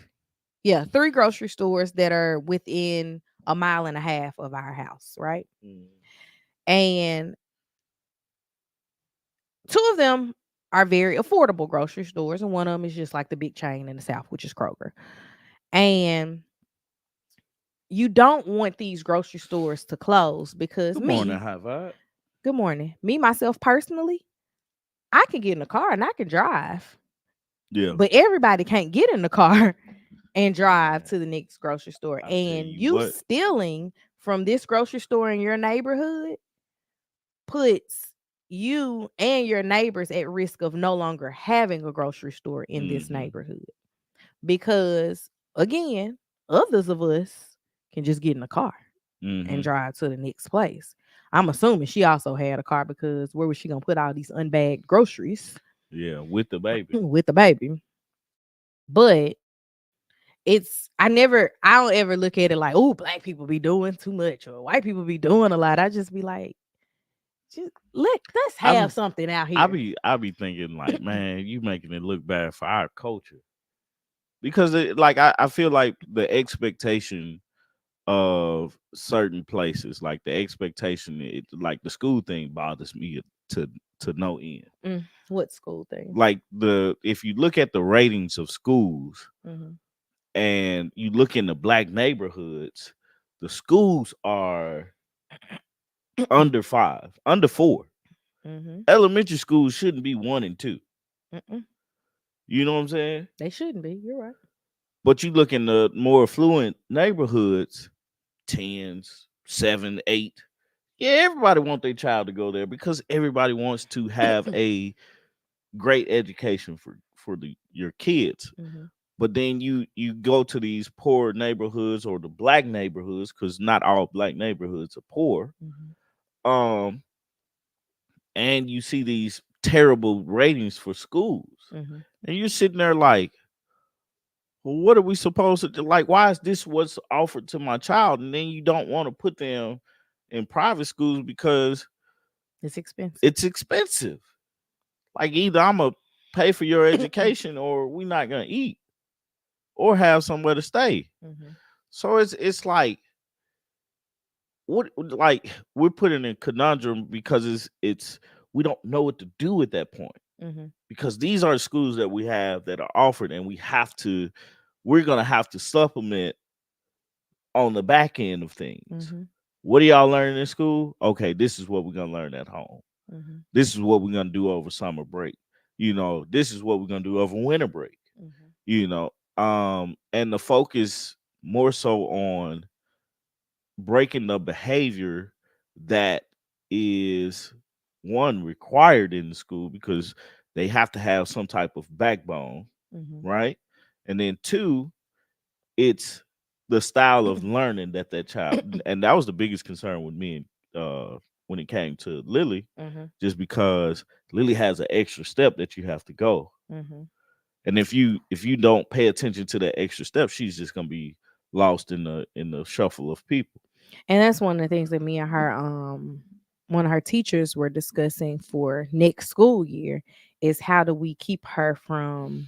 Yeah, three grocery stores that are within a mile and a half of our house, right? And two of them are very affordable grocery stores, and one of them is just like the big chain in the South, which is Kroger. And you don't want these grocery stores to close because Good morning, high vibe. good morning, me, myself personally, I can get in the car and I can drive, Yeah. but everybody can't get in the car and drive Man, to the next grocery store. I tell And you you what. stealing from this grocery store in your neighborhood puts you and your neighbors at risk of no longer having a grocery store in this Mm-hmm. neighborhood. Because again, others of us can just get in a car and Mm-hmm. drive to the next place. I'm assuming she also had a car because where was she gonna put all these unbagged groceries Yeah, with the baby. with the baby? But I don't ever look at it like, oh, black people be doing too much or white people be doing a lot. I just be like, let's I have be, something out I here. be, I be thinking like, man, you making it look bad for our culture because I feel like the expectation of certain places, like the expectation, like the school thing bothers me to to no end. What school thing? Like if you look at the ratings of schools Hmm. and you look in the black neighborhoods, the schools are under five, under four. Hmm. Elementary schools shouldn't be one and two. Mm-mm. You know what I'm saying? They shouldn't be. You're right. But you look in the more affluent neighborhoods, tens, seven, eight. Yeah, everybody want their child to go there because everybody wants to have a great education for your kids. Hmm. But then you go to these poor neighborhoods or the black neighborhoods, because not all black neighborhoods are poor. Hmm. Um, and you see these terrible ratings for schools, Hmm. and you're sitting there like, well, what are we supposed to do? Like, why is this what's offered to my child? And then you don't want to put them in private schools because It's expensive. it's expensive. Like, either I'm gonna pay for your education or we're not gonna eat or have somewhere to stay. Hmm. So it's like, what, like, we're put in a conundrum because it's we don't know what to do at that point, Hmm. because these are schools that we have that are offered, and we're gonna have to supplement on the back end of things. Hmm. What are y'all learning in school? Okay, this is what we're gonna learn at home. Hmm. This is what we're gonna do over summer break. This is what we're gonna do over winter break. Hmm. You know, And the focus more so on breaking the behavior that is one required in the school because they have to have some type of backbone, Mhm. right? And then two, it's the style of learning that child, and that was the biggest concern with me when it came to Lily, Mhm. just because Lily has an extra step that you have to go. Mhm. And if you don't pay attention to that extra step, she's just gonna be lost in the shuffle of people. And that's one of the things that me and her one of her teachers were discussing for next school year is how do we keep her from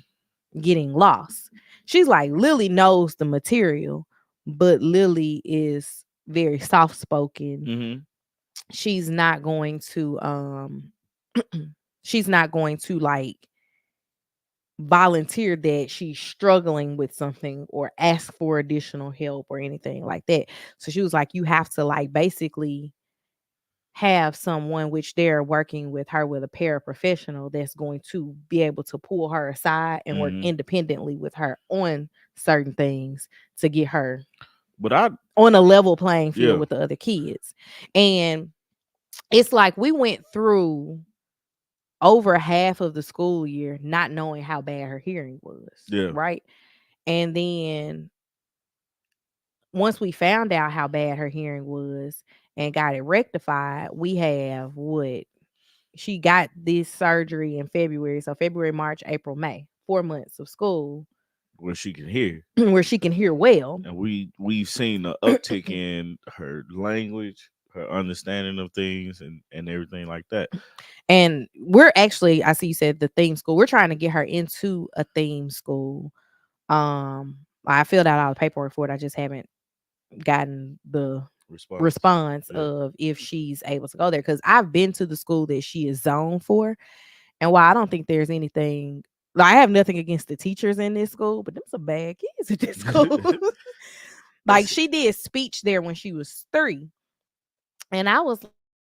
getting lost. She's like Lily knows the material, but Lily is very soft spoken. Mm-hmm. She's not going to she's not going to like volunteer that she's struggling with something or ask for additional help or anything like that. So she was like, you have to like basically have someone which they're working with her with a paraprofessional that's going to be able to pull her aside and work Mm-hmm. independently with her on certain things to get her But I on a level playing field yeah, with the other kids. And it's like we went through over half of the school year not knowing how bad her hearing was, yeah. right? And then once we found out how bad her hearing was and got it rectified, we have what she got this surgery in February. So February, March, April, May, 4 months of school Where she can hear. where she can hear well. And we've seen an uptick in her language, her understanding of things, and everything like that. And we're actually, I see you said the theme school. We're trying to get her into a theme school. I filled out all the paperwork for it. I just haven't gotten the Response. response Yeah. of if she's able to go there. Because I've been to the school that she is zoned for. And while I don't think there's anything, like, I have nothing against the teachers in this school, but them some bad kids at this school. Like That's she did speech there when she was 3. And I was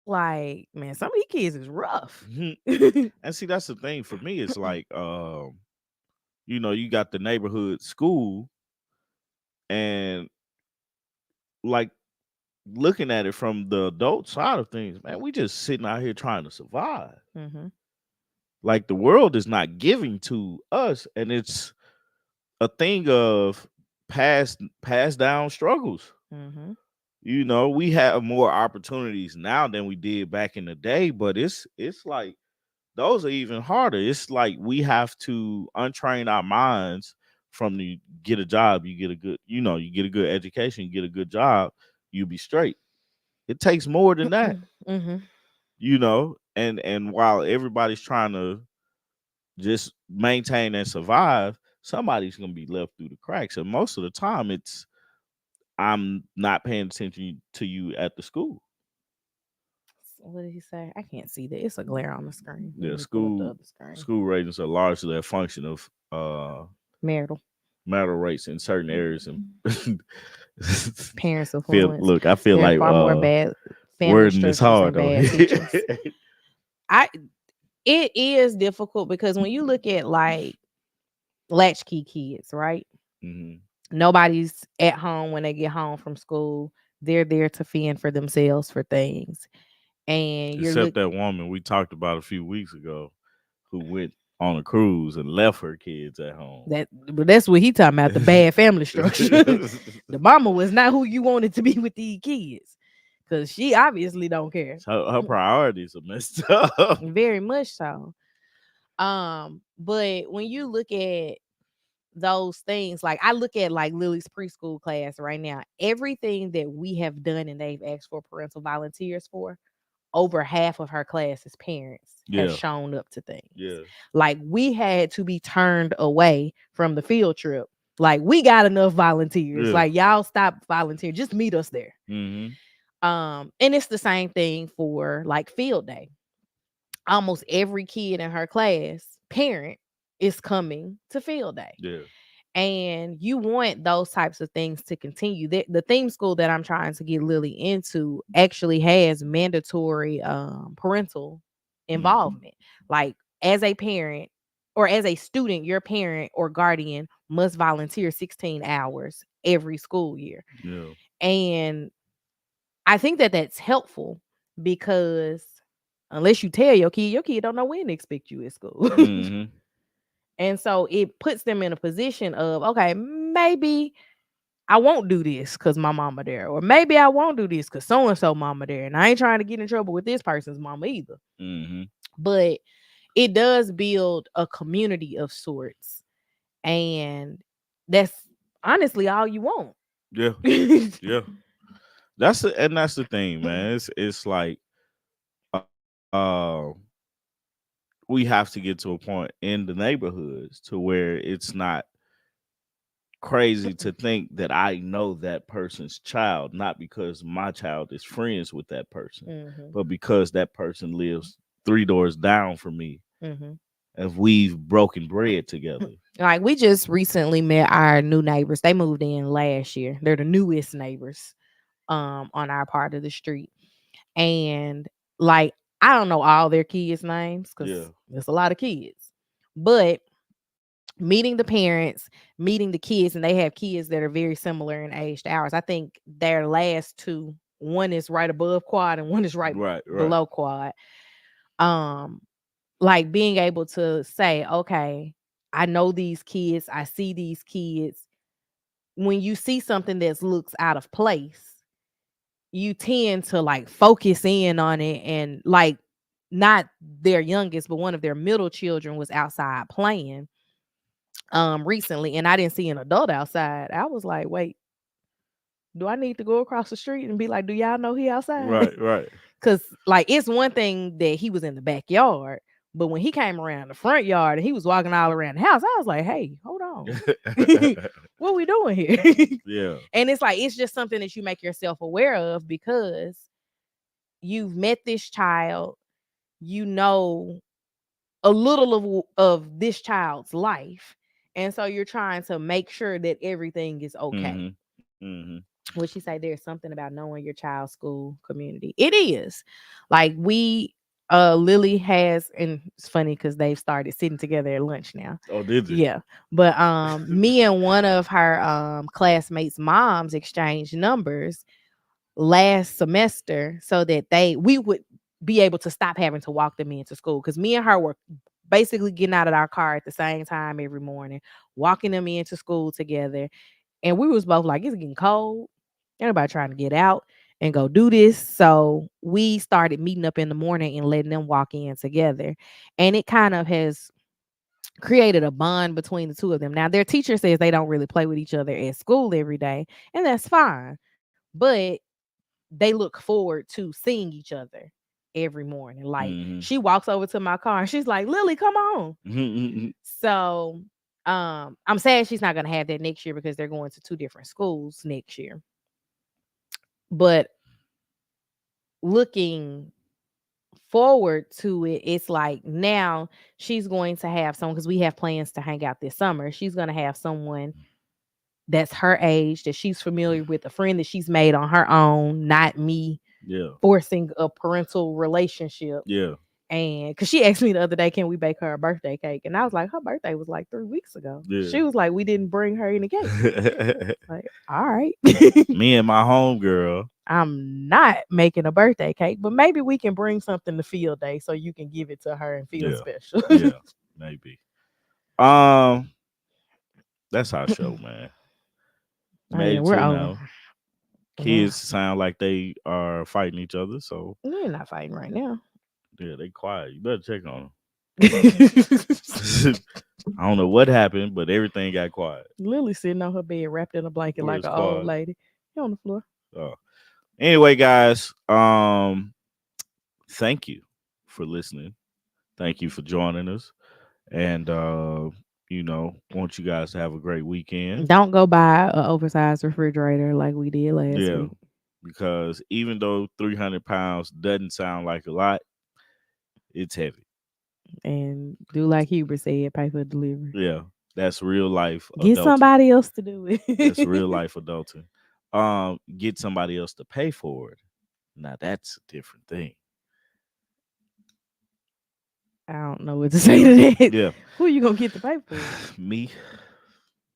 like, man, some of these kids is rough. Mhm. And see, that's the thing for me. It's like, you got the neighborhood school, and like looking at it from the adult side of things, man, we just sitting out here trying to survive. Mhm. Like the world is not giving to us, and it's a thing of past down struggles. Mhm. We have more opportunities now than we did back in the day, but it's like those are even harder. It's like we have to untrain our minds from the get a job, you get a good, you get a good education, you get a good job, you be straight. It takes more than that, Mhm. and while everybody's trying to just maintain and survive, somebody's gonna be left through the cracks. And most of the time it's I'm not paying attention to you at the school. What did he say? I can't see that. It's a glare on the screen. Let Yeah, me pull up the school other screen. school ratings are largely a function of Marital. marital rates in certain areas and Parents' feel influence. look, I feel There are like far more bad family wording is structures hard than though. bad teachers. I It is difficult because when you look at like latchkey kids, right? Mhm. Nobody's at home when they get home from school. They're there to fend for themselves for things. And you're Except look that woman we talked about a few weeks ago who went on a cruise and left her kids at home. that but that's what he talking about, the bad family structure. The mama was not who you wanted to be with these kids. Cause she obviously don't care. Her priorities are messed up. Very much so. But when you look at those things, like I look at like Lily's preschool class right now, everything that we have done and they've asked for parental volunteers for, over half of her class's parents have Yeah, shown up to things. yeah, Like we had to be turned away from the field trip. Like we got enough volunteers. yeah. Like y'all stop volunteering. Just meet us there. Mhm. And it's the same thing for like field day. Almost every kid in her class, parent, is coming to field day. Yeah. And you want those types of things to continue. The theme school that I'm trying to get Lily into actually has mandatory parental Mhm. involvement. Like as a parent, or as a student, your parent or guardian must volunteer 16 hours every school year. Yeah. And I think that that's helpful because unless you tell your kid don't know when to expect you at school. Mm-hmm. And so it puts them in a position of, okay, maybe I won't do this because my mama there, or maybe I won't do this because so and so mama there, and I ain't trying to get in trouble with this person's mama either. Mm-hmm. But it does build a community of sorts, and that's honestly all you want. Yeah. Yeah. That's the thing, man. It's like uh we have to get to a point in the neighborhoods to where it's not crazy to think that I know that person's child, not because my child is friends with that person, Hmm. but because that person lives 3 doors down from me Hmm. and we've broken bread together. Like we just recently met our new neighbors. They moved in last year. They're the newest neighbors on our part of the street. And like I don't know all their kids' names because Yeah. there's a lot of kids. But meeting the parents, meeting the kids, and they have kids that are very similar in age to ours. I think their last two, one is right above quad and one is right Right, right. below quad. Um, like being able to say, okay, I know these kids, I see these kids. When you see something that looks out of place, you tend to like focus in on it and like not their youngest, but one of their middle children was outside playing recently and I didn't see an adult outside. I was like, wait, do I need to go across the street and be like, do y'all know he outside? Right, right. Cause like it's one thing that he was in the backyard, but when he came around the front yard and he was walking all around the house, I was like, hey, hold on. What we doing here? Yeah. And it's like it's just something that you make yourself aware of because you've met this child, you know a little of this child's life. And so you're trying to make sure that everything is okay. Mhm. Mhm. Would she say there's something about knowing your child's school community? It is. Like we Lily has, and it's funny because they've started sitting together at lunch now. Oh, did you? Yeah. But me and one of her classmates' moms exchanged numbers last semester so that we would be able to stop having to walk them into school because me and her were basically getting out of our car at the same time every morning, walking them into school together. And we was both like, it's getting cold. Everybody trying to get out and go do this. So we started meeting up in the morning and letting them walk in together. And it kind of has created a bond between the two of them. Now, their teacher says they don't really play with each other at school every day, and that's fine. But they look forward to seeing each other every morning. Like Mhm. she walks over to my car and she's like, Lily, come on. Mhm. So I'm sad she's not gonna have that next year because they're going to two different schools next year. But looking forward to it, it's like now she's going to have someone because we have plans to hang out this summer. She's gonna have someone that's her age that she's familiar with, a friend that she's made on her own, not me Yeah. forcing a parental relationship. Yeah. And because she asked me the other day, can we bake her a birthday cake? And I was like, her birthday was like 3 weeks ago. Yeah. She was like, we didn't bring her any cake. Like, all right. Me and my homegirl. I'm not making a birthday cake, but maybe we can bring something to field day so you can give it to her and feel Yeah. special. Yeah. Maybe. Um, that's our show, man. Oh, yeah, Made it we're to over. now. Yeah. Kids sound like they are fighting each other, so We're not fighting right now. yeah, they quiet. You better check on them. I don't know what happened, but everything got quiet. Lily sitting on her bed wrapped in a blanket like Where's an old Quad? lady. He on the floor. Anyway, guys, thank you for listening. Thank you for joining us. And want you guys to have a great weekend. Don't go buy an oversized refrigerator like we did last Yeah. week. Because even though 300 pounds doesn't sound like a lot, it's heavy. And do like Hubert said, pay for delivery. Yeah. That's real life Get adulting. somebody else to do That's real it. life adulting. Get somebody else to pay for it. Now that's a different thing. I don't know what to say to that. Yeah. Who you gonna get the pay for? Me,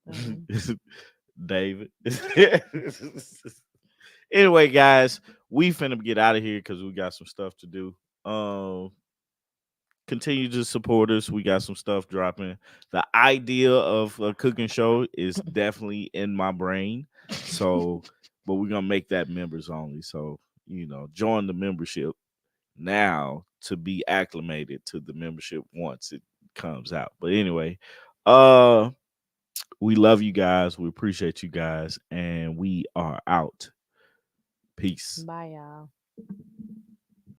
Um, David. Anyway, guys, we finna get out of here because we got some stuff to do. Continue to support us. We got some stuff dropping. The idea of a cooking show is definitely in my brain. So, but we're gonna make that members only. So, join the membership now to be acclimated to the membership once it comes out. But anyway, uh we love you guys. We appreciate you guys, and we are out. Peace. Bye, y'all.